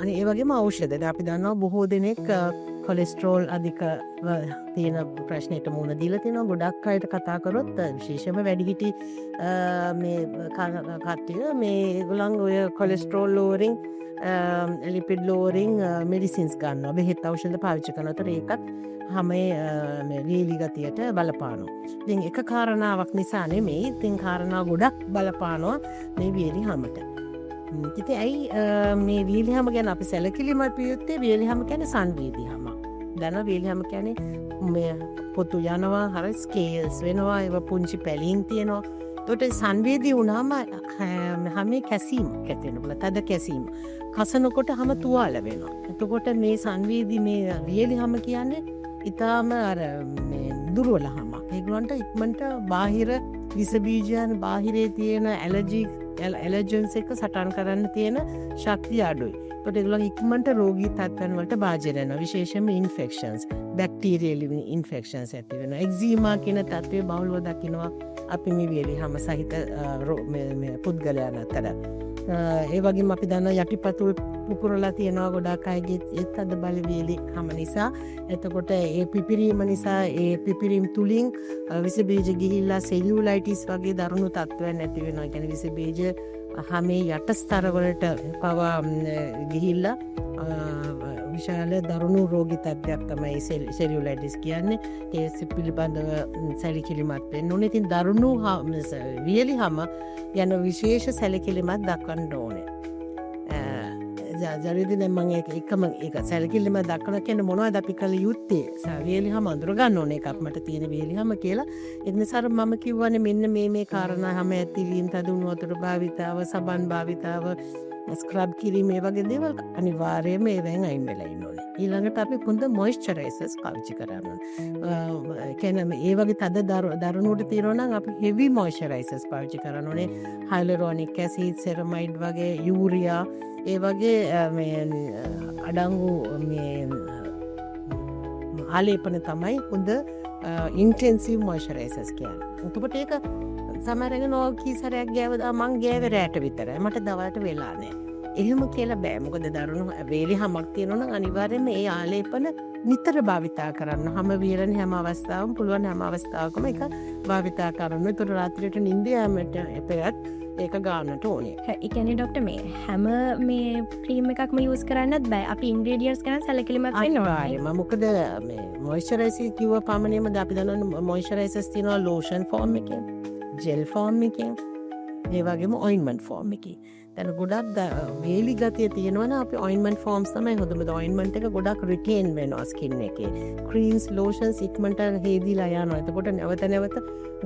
අනේ ඒ වගේම ඖෂධ. අපි දන්නවා බොහෝ දෙනෙක් කොලෙස්ටරෝල් අධික තියෙන ප්‍රශ්නයට මුහුණ දීලා තියෙනවා. ගොඩක් අයට කතා කරොත් විශේෂයෙන්ම වැඩිහිටි මේ කට්ටිය මේ ඒගොල්ලන් ඔය කොලෙස්ටරෝල් ලෝවරින් ලිපිඩ් ලෝවරින් මෙඩිසින්ස් ගන්නවා. බෙහෙත් ඖෂධ පාවිච්චි කරනකොට ඒකත් හැමේ වේලි ගතියට බලපානවා. ඉතින් එක කාරණාවක් නිසා නෙමෙයි. ඉතින් කාරණා ගොඩක් බලපානවා මේ වේලි හැමට. ඉතින් ඇයි මේ වේලිහම ගැන අපි සැලකිලිමත් විය යුත්තේ? වේලිහම කියන්නේ සංවේදී හැම. දන්නවා වේලිහම කියන්නේ මේ පොතු යනවා, හරි ස්කේල්ස් වෙනවා, ඒව පුංචි පැලීම් තියෙනවා. ඒකට සංවේදී වුණාම හැමේ කැසීම් ඇති වෙනවා. තද කැසීම්. කසනකොට හැම තුවාල වෙනවා. එතකොට මේ සංවේදී මේ වේලිහම කියන්නේ ඊටාම අර මේ දුර්වල හැම. ඒගොල්ලන්ට ඉක්මනට බාහිර විස බීජයන්, බාහිරේ තියෙන ඇලර්ජන්ස් එක සටන් කරන්න තියෙන ශක්තිය අඩුයි. ඒකට ඒගොල්ලන් ඉක්මනට රෝගී තත්ත්වයන් වලට භාජනය වෙනවා. විශේෂයෙන්ම ඉන්ෆෙක්ෂන්ස්, බැක්ටීරියල් ඉන්ෆෙක්ෂන්ස් ඇති වෙනවා. එක්සීමා කියන තත්ත්වය බහුලව දකිනවා අපි මේ වේලිහම සහිත පුද්ගලයන් අතර. ඒ වගේම අපි දන්නවා යටිපතුල් පුපුරලා තියෙනවා ගොඩක් අයගේ ඒත් අද බලවේලි හැම නිසා. එතකොට ඒ පිපිරීම නිසා ඒ පිපිරීම තුලින් විස බීජ ගිහිල්ලා සෙලියුලයිටිස් වගේ දරුණු තත්ත්වයන් ඇති වෙනවා. ඒ කියන්නේ විස බීජ හැමේ යට ස්තර වලට පවා ගිහිල්ලා විශාල දරුණු රෝගී තත්ත්වයක් තමයි සෙලියුලයිටිස් කියන්නේ. ඒ පිළිබඳව සැලකිලිමත් වෙන්න ඕනේ. ඉතින් දරුණු වියලි හම යන විශේෂ සැලකිලිමත් දක්වන්න ඕනේ. ජරදි දැන් මම එකම ඒක සැලකිලිම දක්වන කියන මොනවද අපි කළ යුත්තේ වියලිහම අඳුරගන්න ඕනේ එකක් මට තියෙන වියලිහම කියලා. ඒ නිසා මම කිව්වනේ මෙන්න මේ කාරණා හැම ඇතිවීම තදුණු වතුර භාවිතාව සබන් භාවිතාව ස්ක්‍රබ් කිරීම මේ වගේ දේවල් අනිවාර්යයෙන්ම ඒවෙන් අයින් වෙලා ඉන්න ඕනේ. ඊළඟට අපි හොඳ මොයිස්චරයිසර්ස් පාවිච්චි කරන්න ඕනේ. කියන්නේ ඒ වගේ තද දරුණුවට තියෙනවා නම් අපි හෙවි මොයිස්චරයිසර්ස් පාවිච්චි කරන්න ඕනේ. හයිලුරොනික් ඇසිඩ්, සෙරමයිඩ් වගේ යූරියා ඒ වගේ අඩංගු ආලේපන තමයි හොඳ ඉන්ටෙන්සිව් මොයිස්චරයිසර්ස් කියන්නේ. එතකොට ඒක සමහරවිට කීසරයක් ගෑවදා මං ගෑවේ රැට විතරයි. මට දවල්ට වෙලා නැහැ. එහෙම කියලා බෑ. මොකද දරුණු වේලි හැමක් තියෙනවා නම් අනිවාර්යයෙන්ම ඒ ආලේපන නිතර භාවිතා කරන්න. හැම විරණ හැම අවස්ථාවකම පුළුවන් හැම අවස්ථාවකම ඒක භාවිතා කරන්න. ඒතර රාත්‍රියට නිින්ද යාමට එපෙත් ඒක ගන්නට ඕනේ. ඒ කියන්නේ ડોක්ටර් මේ හැම මේ ක්‍රීම් එකක්ම යූස් කරන්නත් බෑ. අපි ඉන්ග්‍රීඩියන්ට්ස් ගැන සැලකිලිමත් වෙන්න ඕනේ. මොකද මේ මොයිස්චරයිසර් කිව්ව පමණින්ම අපි දන්නවා මොයිස්චරයිසර්ස් තියෙනවා ලෝෂන් ෆෝම් එකේ, ජෙල් ෆෝම් එකේ, ඒ වගේම ඔයින්ට්මන්ට් ෆෝම් එකේ. දැන් ගොඩක් වේලි ගතිය තියෙනවනම් අපි ඔයින්ට්මන්ට් ෆෝම්ස් තමයි හොඳම. ඔයින්ට්මන්ට් එක ගොඩක් රිටේන් වෙනවා ස්කින් එකේ. ක්‍රීම්ස් ලෝෂන්ස් ඉක්මනට හේදිලා යනවා. එතකොට නැවත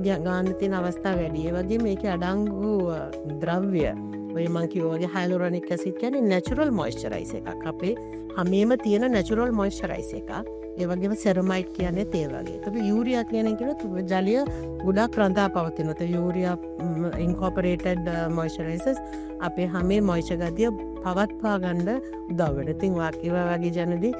ගන්න තියෙන අවස්ථා වැඩි. ඒ වගේම මේකේ අඩංගු ද්‍රව්‍ය ඔය මං කිව්වා වගේ හයිලුරොනික් ඇසිඩ් කියන්නේ නැචරල් මොයිස්චරයිසර් එකක්. අපේ හැමෙම තියෙන නැචරල් මොයිස්චරයිසර් එකක්. ඒ වගේම සෙරමයිඩ් කියන්නේ ඒ වගේ. ඒක යූරියා කියන්නේ කිව්වොත් ජලය ගොඩක් රඳා පවතිනවා. ඒ යූරියා ඉන්කෝපරේටඩ් මොයිස්චරයිසර්ස් අපේ හැමේ මොයිස්චර් ගතිය පවත්වා ගන්න උදව් වෙනවා. ඉතින් වාක්‍යවා වගේ ජනදී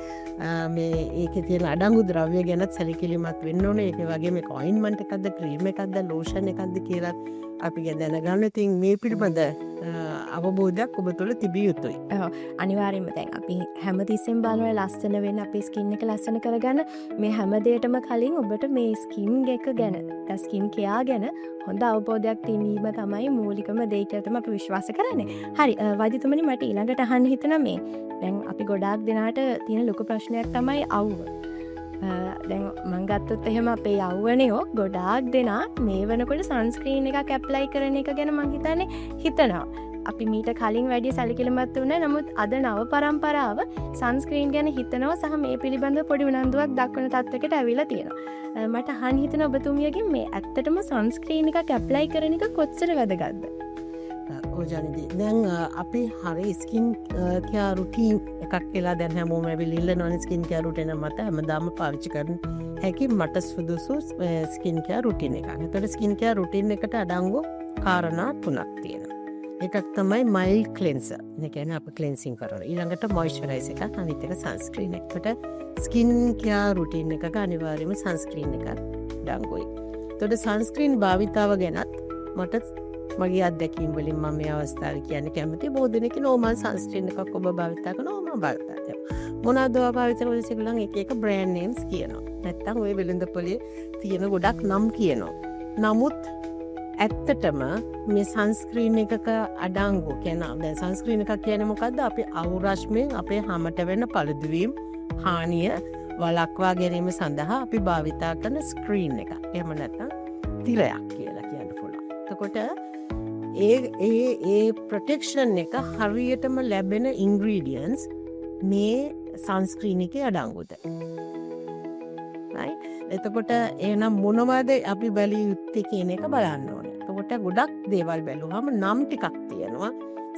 මේ ඒකේ තියෙන අඩංගු ද්‍රව්‍ය ගැනත් සැලකිලිමත් වෙන්න ඕනේ. ඒක වගේම මේක ඔයින්ට්මන්ට් එකක්ද, ක්‍රීම් එකක්ද, ලෝෂන් එකක්ද කියලා අපි දැනගන්න. ඉතින් මේ පිළිබඳ අවබෝධයක් ඔබ තුළ තිබිය යුතුයි. අනිවාර්යයෙන්ම දැන් අපි හැමතිස්සෙම බලනවා ලස්සන වෙන්න අපේ ස්කින් එක ලස්සන කරගන්න. මේ හැම දෙයකටම කලින් ඔබට මේ ස්කින් එක ගැන, ස්කින් කෙයා ගැන හොඳ අවබෝධයක් තිබීම තමයි මූලිකම දේ කියලා තමයි අපි විශ්වාස කරන්නේ. හරි වෛද්‍යතුමනි මට ඊළඟට අහන්න හිතෙනවා මේ දැන් අපි ගොඩාක් දෙනාට තියෙන ලොකු ප්‍රශ්නයක් තමයි අවුව. දැන් මං ගත්තොත් එහෙම අපේ යෞවනයෝ ගොඩාක් දෙනා මේ වෙනකොට සන්ස්ක්‍රීන් එකක් ඇප්ලයි කරන එක ගැන මං හිතනවා. අපි මීට කලින් වැඩි සැලකිලිමත් වුණා. නමුත් අද නව පරම්පරාව සන්ස්ක්‍රීන් ගැන හිතනවා සහ මේ පිළිබඳව පොඩි උනන්දුවක් දක්වන තත්යකට ඇවිල්ලා තියෙනවා. මට අහන්න හිතෙන ඔබතුමියගෙන් මේ ඇත්තටම සන්ස්ක්‍රීන් එකක් ඇප්ලයි කරන එක කොච්චර වැදගත්ද? ඕජනදී දැන් අපි හරි ස්කින් කෙයා රුටීන් එකක් කියලා දැන් හැමෝම ඇවිල්ලා ඉල්ලනවනේ ස්කින් කෙයා රුටීන මත හැමදාම පාවිච්චි කරන හැකි මට සුදුසු ස්කින් කෙයා රුටීන් එකක්. ඒතකොට ස්කින් කෙයා රුටීන් එකට අඩංගු කාරණා 3ක් තියෙනවා. එකක් තමයි මයිල්ඩ් ක්ලෙන්සර්. ඒ කියන්නේ අපි ක්ලෙන්සින් කරනවා. ඊළඟට මොයිස්චරයිසර් එකක්, අනිත් එක සන්ස්ක්‍රීන් එක. ඒකට ස්කින් කෙයා රුටීන් එකක අනිවාර්යයෙන්ම සන්ස්ක්‍රීන් එකක් අඩංගුයි. ඒතකොට සන්ස්ක්‍රීන් භාවිතාව ගැනත් මට මගේ අත්දැකීම් වලින් මම මේ අවස්ථාවේ කියන්න කැමතියි. බොහෝ දෙනෙක් නෝමල් සන්ස්ක්‍රීන් එකක් ඔබ භාවිතා කරනවා, මම භාවිතා කරනවා. මොනවද ඔබ භාවිතා කරන්නේ කියලා එක එක බ්‍රෑන්ඩ් නේම්ස් කියනවා. නැත්තම් ඔය වෙළඳපොලේ තියෙන ගොඩක් නම් කියනවා. නමුත් ඇත්තටම මේ සන්ස්ක්‍රීන් එකක අඩංගු කියනවා. දැන් සන්ස්ක්‍රීන් එකක් කියන්නේ මොකද්ද? අපි අවුරශ්මියෙන් අපේ හැමට වෙන පළදුවීම් හානිය වළක්වා ගැනීම සඳහා අපි භාවිතා කරන ස්ක්‍රීන් එකක්. එහෙම නැත්නම් තිරයක් කියලා කියන්න පුළුවන්. එතකොට ඒ ප්‍රොටෙක්ෂන් එක හරියටම ලැබෙන ඉන්ග්‍රීඩියන්ස් මේ සන්ස්ක්‍රීන් එකේ අඩංගුද? එතකොට එහෙනම් මොනවද අපි බැලිය යුත්තේ කියන එක බලන්න ඕනේ. එතකොට ගොඩක් දේවල් බැලුවාම නම් ටිකක් තියෙනවා.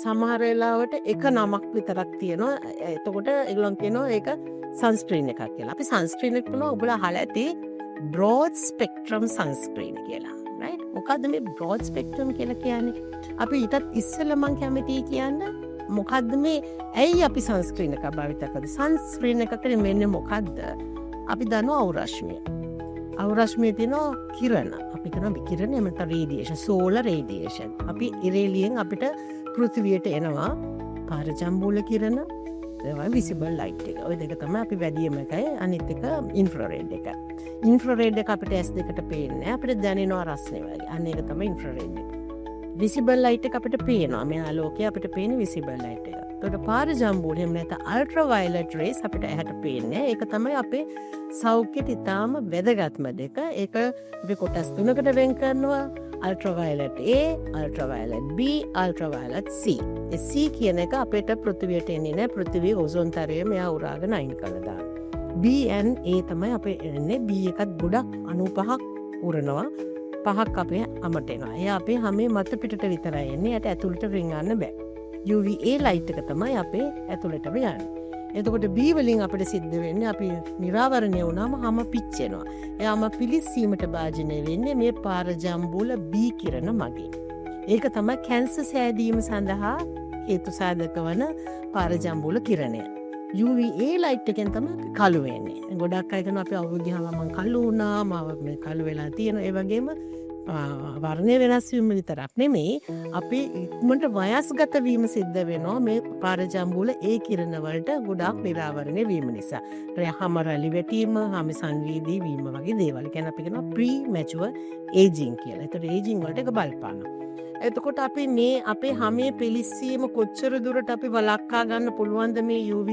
සමහර වෙලාවට එක නමක් විතරක් තියෙනවා. එතකොට ඒගොල්ලන් කියනවා ඒක සන්ස්ක්‍රීන් එකක් කියලා. අපි සන්ස්ක්‍රීන් එක කියනවා ඔබලා අහලා ඇති බ්‍රෝඩ් ස්පෙක්ට්‍රම් සන්ස්ක්‍රීන් කියලා. right? මොකද්ද මේ බ්‍රෝඩ් ස්පෙක්ට්‍රම් කියලා කියන්නේ? අපි ඊටත් ඉස්සෙල්ලා මම කැමතියි කියන්න මොකද්ද මේ ඇයි අපි සන්ස්ක්‍රීන් එක භාවිත කරන්නේ? සන්ස්ක්‍රීන් එක කියන්නේ මෙන්න මොකද්ද? අපි දන්නවා අවරශ්මිය. අවරශ්මිය තියෙනවා කිරණ. අපි කරන විකිරණ එමෙත රේඩියේෂන්, සෝලර් රේඩියේෂන්. අපි ඉරේලියෙන් අපිට පෘථිවියට එනවා පාරජම්බුල කිරණ, ඒවා විසිබල් ලයිට් එක. ওই දෙක තමයි අපි වැඩිම එකයි. අනිත් එක ඉන්ෆ්‍රාරෙඩ් එක. ඉන්ෆ්‍රාරෙඩ් එක අපිට S2ට පේන්නේ. අපිට දැනෙනවා රස්නේ වගේ. අන්න ඒක තමයි ඉන්ෆ්‍රාරෙඩ් එක. විසිබල් ලයිට් එක අපිට පේනවා. මේ ආලෝකය අපිට පේන විසිබල් ලයිට් එක. තොට පාරජම්බූල එහෙම නැත්නම් අල්ට්‍රාවයලට් රේස් අපිට ඇහැට පේන්නේ. ඒක තමයි අපේ සෞඛ්‍යට ඉතාම වැදගත්ම දෙක. ඒක අපි කොටස් තුනකට වෙන් කරනවා. අල්ට්‍රාවයලට් A, අල්ට්‍රාවයලට් B, අල්ට්‍රාවයලට් C. A C කියන එක අපිට පෘථිවියට එන්නේ නැහැ. පෘථිවිය ඕසෝන් තරය මෙයා උරාගෙන අයින් කරලා දානවා. B and A තමයි අපේ එන්නේ. B එකත් ගොඩක් 95ක් උරනවා. 5ක් අපේ අමට එනවා. එයා අපේ හැමේ මත පිටට විතරයි එන්නේ. යට ඇතුළට රින්ගන්න බෑ. UVA ලයිට් එක තමයි අපේ ඇතුළටම යන්නේ. එතකොට B වලින් අපිට සිද්ධ වෙන්නේ අපි නිරාවරණය වුණාම හැම පිච්චෙනවා. එයාම පිලිස්සීමට භාජනය වෙන්නේ මේ පාරජම්බූල B කිරණ මගින්. ඒක තමයි කැන්සර් සෑදීම සඳහා හේතු සාධක වන පාරජම්බූල කිරණය. UVA ලයිට් එකෙන් තමයි කළු වෙන්නේ. ගොඩක් අය කරන අපි අවුරුදු ගියාම මම කළු වුණා, මම මේ කළු වෙලා තියෙනවා. ඒ වගේම වර්ණය වෙනස් වීම විතරක් නෙමෙයි අපි ඉක්මනට වයස්ගත වීම සිද්ධ වෙනවා මේ පාරජම්බූල ඒ කිරණ වලට ගොඩාක් නිරාවරණය වීම නිසා. හැම රැලි වැටීම, හැම සංවේදී වීම වගේ දේවල්. කියන්නේ අපි කියනවා ප්‍රීමැචුවර් ඒජින් කියලා. ඒතර ඒජින් වලට ඒක බලපානවා. එතකොට අපි මේ අපේ හැමේ පිලිස්සීම කොච්චර දුරට අපි වළක්වා ගන්න පුළුවන්ද මේ UV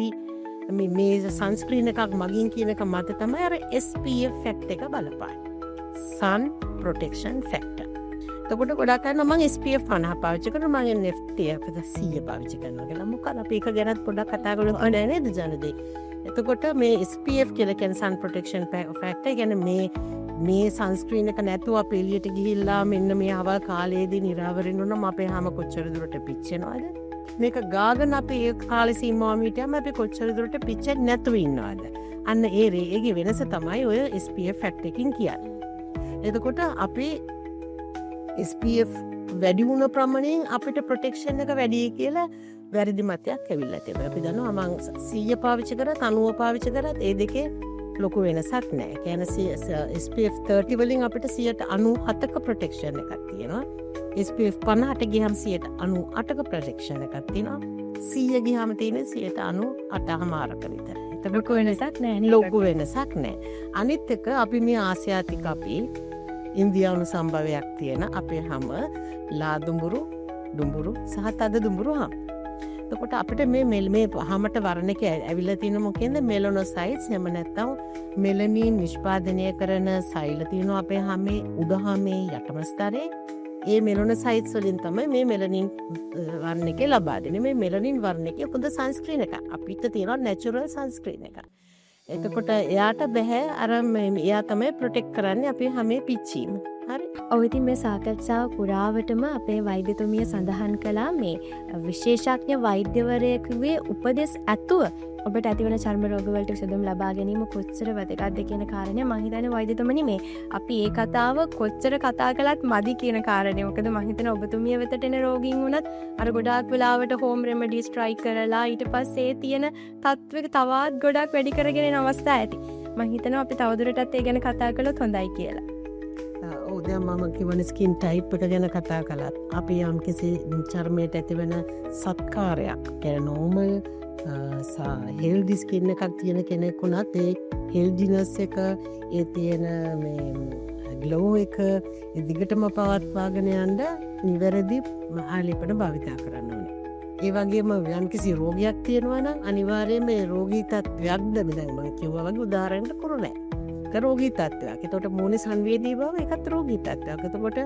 මේ සන්ස්ක්‍රීන් එකක් මගින් කියන එක මත තමයි අර SPF ෆැක්ටර් එක බලපාන්නේ. sun protection factor. එතකොට ගොඩක් අය මම SPF 50 පාවිච්චි කරනවා, මම FTF 100 පාවිච්චි කරනවා කියලා. මොකද අපි එක ගැනත් පොඩ්ඩක් කතා කරමු නේද ජනදේ. එතකොට මේ SPF කියලා කියන sun protection factor කියන්නේ මේ සන්ස්ක්‍රීන් එක නැතුව අපි එළියට ගිහිල්ලා මෙන්න මේ අවල් කාලයේදී නිරාවරණය වුණාම අපේ හැම කොච්චර දුරට පිච්චෙනවද? මේක ගාගෙන අපි ඒ කාලේ සීමාව මීටියම අපි කොච්චර දුරට පිච්චෙන්නේ නැතුව ඉන්නවද? අන්න ඒගේ වෙනස තමයි ඔය SPF ෆැක්ටර් එකකින් කියන්නේ. එතකොට අපි SPF වැඩි වුණ ප්‍රමාණයෙන් අපිට ප්‍රොටෙක්ෂන් එක වැඩි කියලා වැරදි මතයක් ඇවිල්ලා තියෙනවා. අපි දන්නවා මම 100 පාවිච්චි කරත් 90 පාවිච්චි කරත් ඒ දෙකේ ලොකු වෙනසක් නැහැ. කියන්නේ SPF 30 වලින් අපිට 97ක ප්‍රොටෙක්ෂන් එකක් තියෙනවා. SPF 50ට ගියහම 98ක ප්‍රොටෙක්ෂන් එකක් තියෙනවා. 100 ගියහම තියෙන්නේ 98.5ක විතර. ඒක ලොකු වෙනසක් නැහැ නේ. ලොකු වෙනසක් නැහැ. අනිත් එක අපි මේ ආසියාතික අපි ඉන්දියානු සම්භවයක් තියෙන අපේ හැම ලාදුඹුරු දුඹුරු සහ තද දුඹුරු හැම. එතකොට අපිට මේ හැමට වර්ණක ඇවිල්ලා තියෙන මොකෙන්ද මෙලනොසයිට්ස් එහෙම නැත්නම් මෙලනින් නිෂ්පාදනය කරන සෛල තියෙනවා අපේ හැමේ උඩ හැමේ යටම ස්තරේ. ඒ මෙලනොසයිට්ස් වලින් තමයි මේ මෙලනින් වර්ණකේ ලබා දෙන්නේ. මේ මෙලනින් වර්ණකේ හොඳ සන්ස්ක්‍රීන් එකක්. අපිට තියෙනවා නැචරල් සන්ස්ක්‍රීන් එකක්. එතකොට එයාට බෑ අර එයා තමයි ප්‍රොටෙක්ට් කරන්නේ අපි හැමේ පිච්චීම. හරි. ඔව් ඉතින් මේ සාකච්ඡාව පුරාවටම අපේ වෛද්‍යතුමිය සඳහන් කළා මේ විශේෂඥ වෛද්‍යවරයෙකුගේ උපදෙස් ඇතුව ඔබට ඇතිවන චර්ම රෝග වලට විසඳුම් ලබා ගැනීම කොච්චර වැදගත්ද කියන කාරණය මම හිතන්නේ වෛද්‍යතුමනි මේ අපි ඒ කතාව කොච්චර කතා කළත් මදි කියන කාරණේ. මොකද මම හිතන්නේ ඔබතුමිය වෙතට එන රෝගීන් වුණත් අර ගොඩාක් වෙලාවට හෝම් රෙමඩිස් try කරලා ඊට පස්සේ තියෙන තත්ත්වෙක තවත් ගොඩක් වැඩි කරගෙන යන අවස්ථා ඇති. මම හිතනවා අපි තවදුරටත් ඒ ගැන කතා කළොත් හොඳයි කියලා. ඔව් දැන් මම කියවන ස්කින් ටයිප් එක ගැන කතා කළා. අපි යම් කිසි චර්මයට ඇතිවන සත්කාරයක් කියන්නේ නෝමල් හෙල්ඩි ස්කින් එකක් තියෙන කෙනෙක් වුණත් ඒ හෙල්ඩිනස් එක ඒ තියෙන මේ ග්ලෝ එක දිගටම පවත්වාගෙන යන්න නිවැරදි ආලේපන භාවිතා කරන්න ඕනේ. ඒ වගේම යම් කිසි රෝගයක් තියෙනවා නම් අනිවාර්යයෙන්ම ඒ රෝගී තත්ත්වයක්ද දැන් මම කිව්වා වගේ උදාහරණයක් කරන්නේ. ඒක රෝගී තත්ත්වයක්. ඒකට මූණේ සංවේදී බව ඒකත් රෝගී තත්ත්වයක්. එතකොට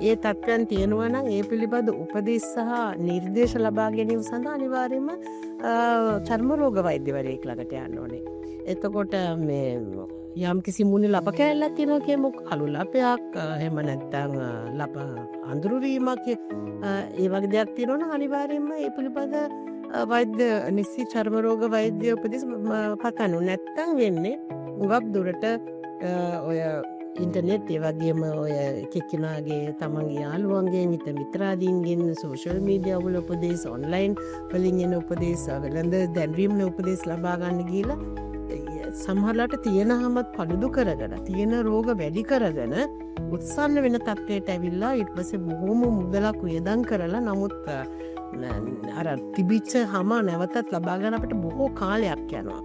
ඒ තත්ත්වයන් තියෙනවා නම් ඒ පිළිබඳ උපදෙස් සහ නිර්දේශ ලබා ගැනීම සඳහා අනිවාර්යයෙන්ම චර්ම රෝග වෛද්‍යවරයෙක් ළඟට යන්න ඕනේ. එතකොට මේ යම් කිසි මූණේ ලප කැලලක් තියෙනවා කියමු, කළු ලපයක් එහෙම නැත්නම් ලප අඳුරු වීමක් ඒ වගේ දෙයක් තියෙනවා නම් අනිවාර්යයෙන්ම ඒ පිළිබඳ වෛද්‍ය නිසි චර්ම රෝග වෛද්‍ය උපදෙස් පතන්න. නැත්නම් වෙන්නේ උගක් දුරට ඔය ඉන්ටර්නෙට් ඒ වගේම ඔය කෙක්කෙනාගේ තමන්ගේ යාළුවන්ගේ මිත්‍රාදීන්ගෙන් සෝෂල් මීඩියා වල උපදෙස් ඔන්ලයින් වලින් එන උපදෙස් වෙළඳ දැන්වීම් වල උපදෙස් ලබා ගන්න ගිහලා සමහරලාට තියෙන හැමත් පළුදු කරගෙන තියෙන රෝග වැඩි කරගෙන උත්සන්න වෙන තත්ත්වයට ඇවිල්ලා ඊට පස්සේ බොහොම මුදලක් වියදම් කරලා නමුත් අර තිබිච්ච හැම නැවතත් ලබා ගන්න අපිට බොහෝ කාලයක් යනවා.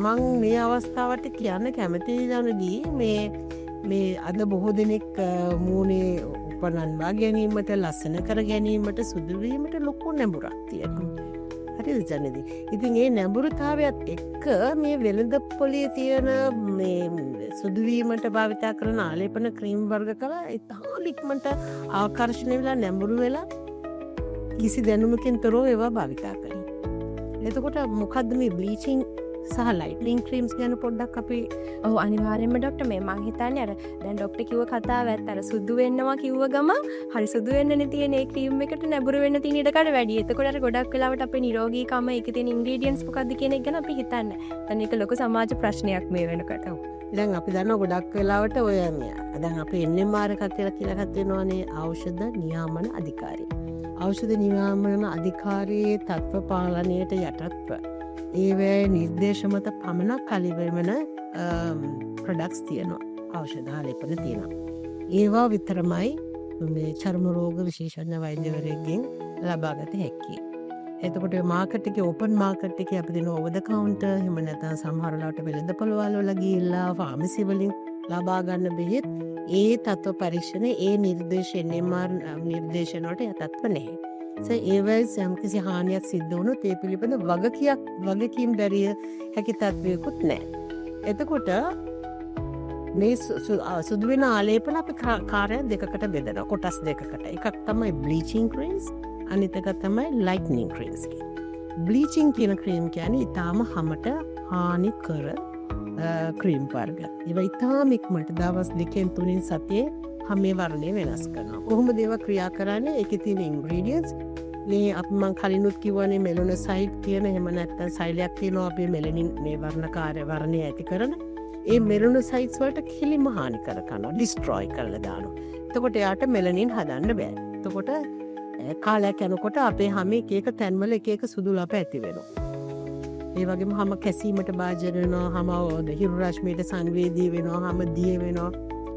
මං මේ අවස්ථාවට කියන්න කැමති ජනදී මේ අද බොහෝ දෙනෙක් මූණේ උපනන්වා ගැනීමට ලස්සන කර ගැනීමට සුදුවීමට ලොකු නැඹුරක් තියෙනවා. හරි ජනදී. ඉතින් ඒ නැඹුරුතාවයත් එක්ක මේ වෙළඳ පොලේ තියෙන සුදුවීමට භාවිතා කරන ආලේපන ක්‍රීම් වර්ග කලා ඉතාම ඉක්මනට ආකර්ෂණය වෙලා නැඹුරු වෙලා කිසි දැනුමකින් තොරව ඒවා භාවිතා කරනවා. එතකොට මොකද්ද මේ බ්ලීචිං සහ ලයිට්නින් ක්‍රීම්ස් ගැන පොඩ්ඩක් අපි අනිවාර්යෙන්ම ඩොක්ටර් මේ මං හිතන්නේ අර දැන් ඩොක්ටර් කිව්ව කතාව ඇත්ත අර සුදු වෙන්නවා කිව්ව ගම හරි සුදු වෙන්නනේ තියෙන ඒ ක්‍රීම් එකට නැඹුරු වෙන්න තියෙන ඉඩකඩ වැඩි. එතකොට අර ගොඩක් වෙලාවට අපේ නිරෝගීකම ඒකේ තියෙන ඉන්ග්‍රීඩියන්ට්ස් මොකද්ද කියන එක ගැන අපි හිතන්නේ. දැන් ඒක ලොකු සමාජ ප්‍රශ්නයක් මේ වෙනකොට. දැන් අපි දන්නවා ගොඩක් වෙලාවට ඔය දැන් අපි NMR එකක් කියලා එකක් තියෙනවානේ ඖෂධ නියාමන අධිකාරිය. ඖෂධ නියාමන අධිකාරියේ තත්ත්ව පාලනයට යටත්ව ඒවැ නිර්දේශ මත පමණක් කලිවෙමන ප්‍රඩක්ස් තියෙනවා ඖෂධ ආලේපන තියෙනවා. ඒවා විතරමයි මේ චර්ම රෝග විශේෂඥ වෛද්‍යවරයෙක්ගෙන් ලබාගත හැකියි. එතකොට මාකට් එකේ ඕපන් මාකට් එකේ අපි දෙන ඕවර් ද කවුන්ටර් එහෙම නැත්නම් සමහර වෙලාවට වෙළඳපොළවල් වල ගිහිල්ලා ෆාමසි වලින් ලබා ගන්න බෙහෙත් ඒ තත්ත්ව පරීක්ෂණ ඒ නිර්දේශ NMR නිර්දේශන වලට යටත්ව නැහැ. ඒවයි යම්කිසි හානියක් සිද්ධ වුණොත් ඒ පිළිබඳ වගකීම් දැරිය හැකි තත්ත්වයකුත් නැහැ. එතකොට මේ සුදුවෙන ආලේපන අපි කාර්ය දෙකකට බෙදනවා. කොටස් දෙකකට. එකක් තමයි බ්ලීචිං ක්‍රීම්ස් අනිත් එක තමයි ලයිට්නින් ක්‍රීම්ස් කියන්නේ. බ්ලීචිං කියන ක්‍රීම් කියන්නේ ඊටාම හැමට හානි කර ක්‍රීම් වර්ග. ඒවා ඊටාම ඉක්මනට දවස් 2-3 සතියේ හැම වර්ණය වෙනස් කරනවා. කොහොමද ඒවා ක්‍රියා කරන්නේ? ඒකේ තියෙන ඉන්ග්‍රීඩියන්ට්ස් මේ අපි මං කලිනුත් කිව්වනේ මෙලනොසයිඩ් කියන එහෙම නැත්නම් සෛලයක් තියෙනවා අපේ මෙලනින් මේ වර්ණය ඇති කරන. ඒ මෙලනොසයිඩ්ස් වලට කිලිම හානි කරනවා. ඩිස්ට්‍රොයි කරලා දානවා. එතකොට එයාට මෙලනින් හදන්න බෑ. එතකොට කාලයක් යනකොට අපේ හැම එක තැන්වල එක සුදු ලප ඇති වෙනවා. ඒ වගේම හැම කැසීමට භාජන වෙනවා, හැම හිරු රශ්මියට සංවේදී වෙනවා, හැම දිය වෙනවා.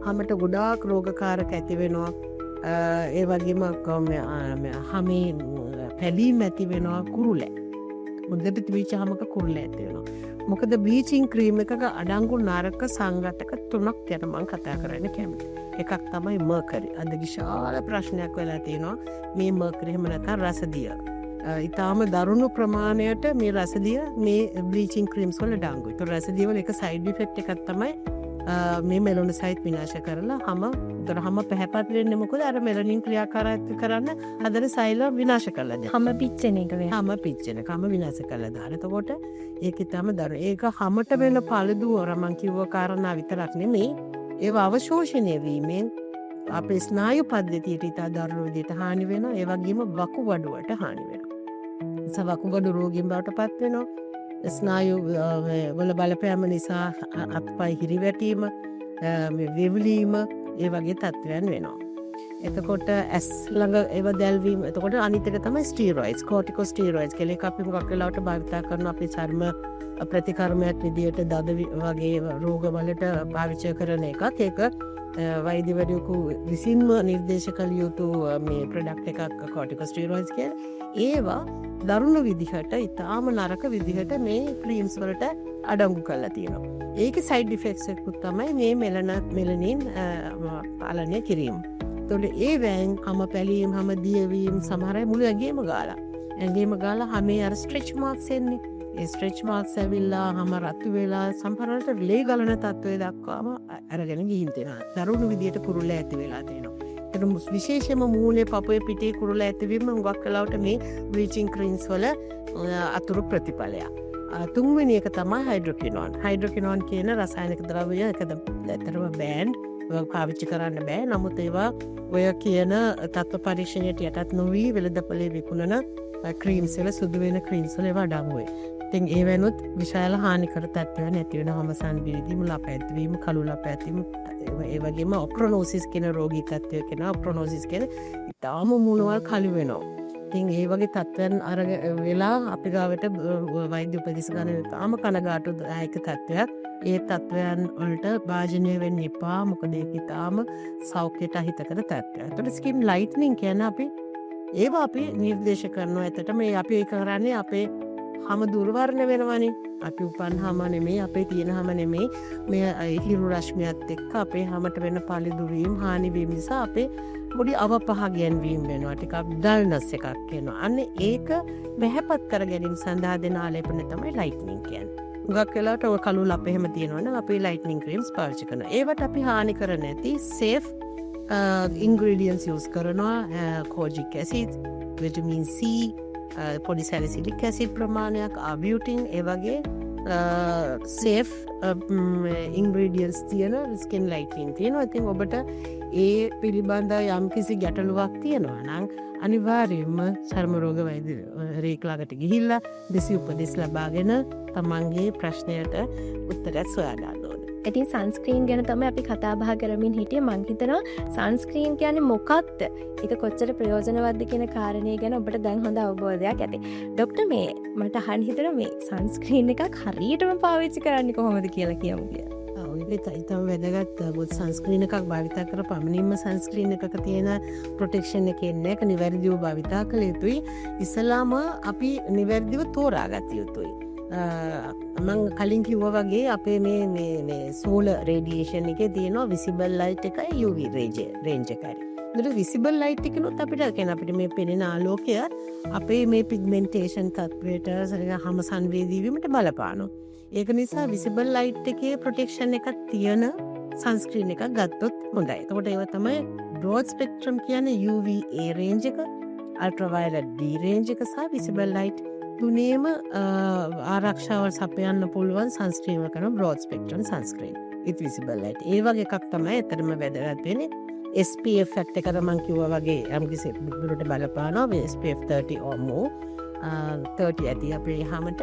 හැමට ගොඩාක් රෝගකාරක ඇති වෙනවා. ඒ වගේම හැමේ පැලීම් ඇති වෙනවා, කුරුලෑ. මුද්දට තිබිච්ච හැමක කුරුලෑ ඇති වෙනවා. මොකද බ්ලීචිං ක්‍රීම් එකක අඩංගු නරක සංඝටක 3ක් ගැන මම කතා කරන්න කැමතියි. එකක් තමයි මර්කරි. අද විශාල ප්‍රශ්නයක් වෙලා තියෙනවා මේ මර්කරි එහෙම නැත්නම් රසදිය. ඊටාම දරුණු ප්‍රමාණයට මේ රසදිය මේ බ්ලීචිං ක්‍රීම්ස් වල අඩංගුයි. ඒතර රසදිය වල එක සයිඩ් ඉෆෙක්ට් එකක් තමයි මේ මෙලනොසයිඩ් විනාශ කරලා හැම පැහැපත් වෙන්නේ මොකද අර මෙලනින් ක්‍රියාකාරීත්වය කරන්න හදන සෛල විනාශ කරලා දාන. හැම පිච්චෙන එක වේ. හැම පිච්චෙන කම විනාශ කරලා දාන. එතකොට ඒක ඊටම දරුණු. ඒක හැමට වෙන පළදුව මම කිව්ව කාරණා විතරක් නෙමෙයි. ඒව අවශෝෂණය වීමෙන් අපේ ස්නායු පද්ධතියට ඉතා දරුණු විදිහට හානි වෙනවා. ඒ වගේම වකුගඩුවට හානි වෙනවා. වකුගඩු රෝගීන් බවට පත් වෙනවා. ස්නායු වල බලපෑම නිසා අත්පය හිරිවැටීම, වෙවුලීම ඒ වගේ තත්ත්වයන් වෙනවා. එතකොට ඇස් ළඟ ඒව දැල්වීම. එතකොට අනිත් එක තමයි ස්ටීරොයිඩ්ස්, කෝටිකෝස්ටීරොයිඩ්ස් කියලා එක අපි මොකක් වෙලාවට භාවිතා කරන අපේ චර්ම ප්‍රතිකර්මයක් විදියට දද වගේ රෝගවලට පාවිච්චි කරන එකක්. ඒක වෛද්‍යවරයෙකු විසින්ම නිර්දේශ කළ යුතු මේ ප්‍රොඩක්ට් එකක් කෝටිකෝස්ටීරොයිඩ්ස් කියන්නේ. ඒවා දරුණු විදිහට ඉතාම නරක විදිහට මේ ක්‍රීම්ස් වලට අඩංගු කරලා තියෙනවා. ඒකේ සයිඩ් ඉෆෙක්ට්ස් එකකුත් තමයි මේ මෙලනින් පාලනය කිරීම. එතකොට ඒ වෑන් හැම පැලීම්, හැම දියවීම, සමහර අය මුළු ඇඟේම ගාලා හැමේ අර ස්ට්‍රෙච් මාක්ස් එන්නේ. ඒ ස්ට්‍රෙච් මාක්ස් ඇවිල්ලා හැම රතු වෙලා සමහරවිට ලේ ගලන තත්ත්වය දක්වාම අරගෙන ගිහින් තියෙනවා. දරුණු විදිහට කුරුල්ල ඇති වෙලා තියෙනවා. විශේෂම මූලේ පපුවේ පිටේ කුරුල්ල ඇතිවීම හුඟක් වෙලාවට මේ බ්ලීචිං ක්‍රීම්ස් වල අතුරු ප්‍රතිඵලයක්. තුන්වෙනි එක තමයි හයිඩ්‍රොකිනෝන්. හයිඩ්‍රොකිනෝන් කියන රසායනික ද්‍රව්‍ය එකද ඇත්තටම බෑන්ඩ් පාවිච්චි කරන්න බෑ. නමුත් ඒවා ඔය කියන තත්ත්ව පරීක්ෂණයට යටත් නොවි වෙළඳපොලේ විකුණන ක්‍රීම්ස් වල සුදු වෙන ක්‍රීම්ස් වල ඒවා අඩංගුයි. ඉතින් ඒ වෙනුත් විශාල හානිකර තත්ත්වයන් ඇති වෙනවා. හමසන් බිරිදීම, ලප ඇතිවීම, කළු ලප ඇතිවීම, ඒ වගේම ඔප්‍රොනෝසිස් කියන රෝගී තත්ත්වය කෙනා ඔප්‍රොනෝසිස් කියන්නේ ඉතාම මුණුවල් කළු වෙනවා. ඉතින් ඒ වගේ තත්ත්වයන් වෙලා අපි ගාවට වෛද්‍ය උපදෙස් ගන්න ඉතාම කනගාටුදායක තත්ත්වයක්. ඒ තත්ත්වයන් වලට භාජනය වෙන්න එපා. මොකද ඒක ඉතාම සෞඛ්‍යයට අහිතකර තත්ත්වයක්. ඒතකොට ස්කින් ලයිට්නින් කියන්නේ අපි නිර්දේශ කරනවා. ඇත්තට මේ අපි ඒක කරන්නේ අපේ හම දුර්වර්ණ වෙනවනේ. අපි උපන් හම නෙමේ අපේ තියෙන හම නෙමේ මේ හිරු රශ්මියත් එක්ක අපේ හමට වෙන පළිදුවීම් හානිවීම නිසා අපේ පොඩි අවපහ ගැන්වීම් වෙනවා ටිකක් ඩල්නස් එකක් එනවා. අන්න ඒක බැහැපත් කර ගැනීම සඳහා දෙන ආලේපන තමයි ලයිට්නින් කියන්නේ. ගොඩක් වෙලාවට ඔය කළු ලප එහෙම තියෙනවනේ අපි ලයිට්නින් ක්‍රීම්ස් පාවිච්චි කරනවා. ඒවට අපි හානි කර නැති සේෆ් ඉන්ග්‍රීඩියන්ට්ස් යූස් කරනවා. කෝජික් ඇසිඩ්, විටමින් C, පොඩි සැලිසිලික් ඇසිඩ් ප්‍රමාණයක්, ආබියුටින්, ඒ වගේ සේෆ් ඉන්ග්‍රීඩියන්ට්ස් තියෙන ස්කින් ලයිට්නින් තියෙනවා. ඉතින් ඔබට ඒ පිළිබඳ යම්කිසි ගැටලුවක් තියෙනවා නම් අනිවාර්යයෙන්ම චර්ම රෝග වෛද්‍ය රේඛලාකට ගිහිල්ලා දෙසි උපදෙස් ලබාගෙන තමන්ගේ ප්‍රශ්නයට උත්තරයක් සොයා ගන්න ඕනේ. ඉතින් සන්ස්ක්‍රීන් ගැන තමයි අපි කතා බහ කරමින් හිටියේ. මං හිතනවා සන්ස්ක්‍රීන් කියන්නේ මොකක්ද? ඒක කොච්චර ප්‍රයෝජනවත්ද කියන කාරණේ ගැන ඔබට දැන් හොඳ අවබෝධයක් ඇති. ડોක්ටර් මේ මට අහන්න හිතෙනවා මේ සන්ස්ක්‍රීන් එකක් හරියටම පාවිච්චි කරන්නේ කොහොමද කියලා කියමු කියලා. ඒක ඉතාම වැදගත්. මොකද සන්ස්ක්‍රීන් එකක් භාවිතා කර පමණින්ම සන්ස්ක්‍රීන් එකක තියෙන ප්‍රොටෙක්ෂන් එක එන්නේ ඒක නිවැරදිව භාවිතා කළ යුතුයි. ඉස්සලාම අපි නිවැරදිව තෝරාගත යුතුයි. මං කලින් කිව්වා වගේ අපේ මේ සෝලර් රේඩියේෂන් එකේ තියෙනවා විසිබල් ලයිට් එකයි UV රේන්ජ් එකයි. ඒතර විසිබල් ලයිට් එකනොත් අපිට මේ පෙනෙන ආලෝකය අපේ මේ පිග්මෙන්ටේෂන් තත්වයට හම සංවේදී වීමට බලපානවා. ඒක නිසා විසිබල් ලයිට් එකේ ප්‍රොටෙක්ෂන් එකක් තියෙන සන්ස්ක්‍රීන් එකක් ගත්තොත් හොඳයි. එතකොට ඒව තමයි බ්‍රෝඩ් ස්පෙක්ට්‍රම් කියන්නේ UVA රේන්ජ් එක, අල්ට්‍රාවයලට් D රේන්ජ් එක සහ විසිබල් ලයිට් තුනේම ආරක්ෂාව සපයන්න පුළුවන් සන්ස්ක්‍රීන් එක කරන broad spectrum sunscreen with visible light. ඒ වගේ එකක් තමයි ඇත්තටම වැදගත් වෙන්නේ. SPF ෆැක්ටර් එක මම කිව්වා වගේ යම්කිසි දුරට බලපානවා. SPF 30 or more 30 ඇති අපේ හැමත.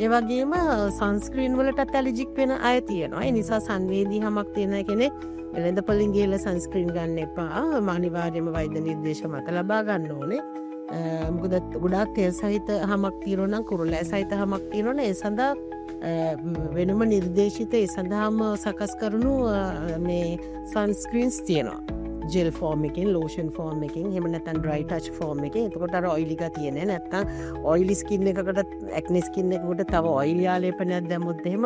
ඒ වගේම සන්ස්ක්‍රීන් වලටත් ඇලර්ජික් වෙන අය තියෙනවා. ඒ නිසා සංවේදී හැමක් තියෙන කෙනෙක් වෙළඳ පොලින් ගිහලා සන්ස්ක්‍රීන් ගන්න එපා. අනිවාර්යයෙන්ම වෛද්‍ය නිර්දේශ මත ලබා ගන්න ඕනේ. මොකද ගොඩාක් තෙල් සහිත හැමක් තියෙනවා නම් කුරුල්ලා සහිත හැමක් තියෙනවා නම් ඒ සඳහා වෙනම නිර්දේශිත ඒ සඳහාම සකස් කරනු මේ සන්ස්ක්‍රීන්ස් තියෙනවා. ජෙල් ෆෝම් එකකින්, ලෝෂන් ෆෝම් එකකින්, එහෙම නැත්නම් ඩ්‍රයි ටච් ෆෝම් එකකින්. එතකොට අර ඔයිලි ගතිය නෑ. නැත්නම් ඔයිලි ස්කින් එකකට ඇක්නේ ස්කින් එකකට තව ඔයිලි ආලේපනයක් දැම්මොත් එහෙම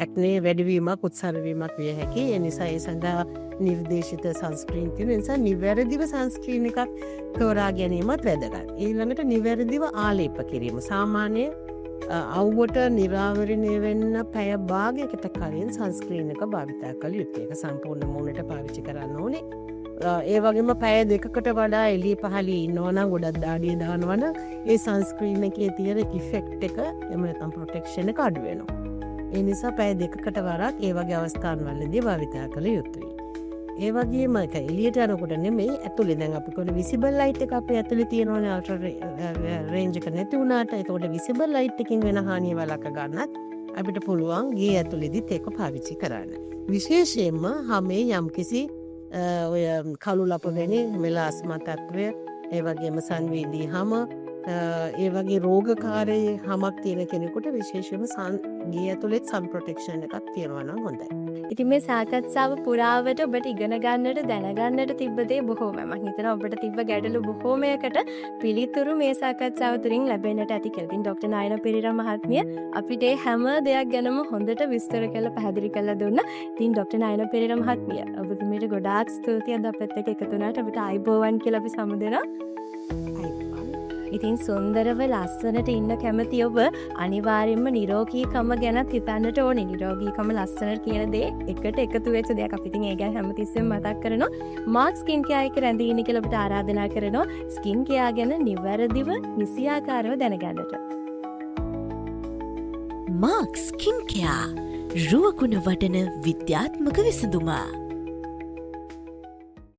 ඇක්නේ වැඩිවීමක්, උත්සාහ වීමක් විය හැකියි. ඒ නිසා ඒ සඳහා නිර්දේශිත සන්ස්ක්‍රීන් තියෙන නිසා නිවැරදිව සන්ස්ක්‍රීන් එකක් තෝරා ගැනීමත් වැදගත්. ඊළඟට නිවැරදිව ආලේප කිරීම. සාමාන්‍ය අවුවට නිරාවරණය වෙන්න පැය භාගයකට කලින් සන්ස්ක්‍රීන් එක භාවිතා කළ යුතුයි. ඒක සම්පූර්ණ මූණට පාවිච්චි කරන්න ඕනේ. ඒ වගේම පැය දෙකකට වඩා එළිය පහළේ ඉන්නවා නම් ගොඩක් දාඩිය දානවා නම් ඒ සන්ස්ක්‍රීන් එකේ තියෙන ඉෆෙක්ට් එක එහෙම නැත්නම් ප්‍රොටෙක්ෂන් එක අඩු වෙනවා. ඒ නිසා පැය දෙකකට වරක් ඒ වගේ අවස්ථාන්වලදී භාවිතා කළ යුතුයි. ඒ වගේම ඒක එළියට යනකොට නෙමෙයි ඇතුලේ දැන් අපි කොහොමද විසිබල් ලයිට් එක අපේ ඇතුලේ තියෙනවනේ අල්ට්‍රා රේන්ජ් එක නැති වුණාට ඒකට විසිබල් ලයිට් එකකින් වෙන හානිය වළක්ව ගන්නත් අපිට පුළුවන් ගේ ඇතුලේදීත් ඒක පාවිච්චි කරන්න. විශේෂයෙන්ම හැමේ යම්කිසි ඔය කළු ලප වෙන්නේ මෙලාස්මා තත්වය, ඒ වගේම සංවේදී හැම ඒ වගේ රෝගකාරී හැමක් තියෙන කෙනෙකුට විශේෂයෙන්ම ගේ ඇතුලේ සන් ප්‍රොටෙක්ෂන් එකක් තියෙනවා නම් හොඳයි. ඉතින් මේ සාකච්ඡාව පුරාවට ඔබට ඉගෙන ගන්නට දැනගන්නට තිබ්බ දේ බොහෝම. මම හිතනවා ඔබට තිබ්බ ගැටලු බොහෝමයකට පිළිතුරු මේ සාකච්ඡාව තුළින් ලැබෙන්නට ඇති කියලා. ඉතින් ડોක්ටර් නායන පෙරේරා මහත්මිය අපිට හැම දෙයක් ගැනම හොඳට විස්තර කරලා පැහැදිලි කරලා දුන්නා. ඉතින් ડોක්ටර් නායන පෙරේරා මහත්මිය ඔබතුමීට ගොඩාක් ස්තුතියි අද අපිත් එක්ක එකතු වුණාට. අපිට අයිබෝවන් කියලා අපි සමුදෙනවා. ඉතින් සුන්දරව ලස්සනට ඉන්න කැමති ඔබ අනිවාර්යෙන්ම නිරෝගීකම ගැනත් හිතන්නට ඕනේ. නිරෝගීකම ලස්සනට කියන දේ එකට එකතු වෙච්ච දෙයක්. අපි ඉතින් ඒ ගැන හැමතිස්සෙම මතක් කරනවා. මාක් ස්කින් කෙයාර් එක රැඳී ඉන්න කියලා ඔබට ආරාධනා කරනවා. ස්කින් කෙයාර් ගැන නිවැරදිව නිසියාකාරව දැනගන්නට. මාක් ස්කින් කෙයාර් රුවකුණ වඩන විද්‍යාත්මක විසඳුම.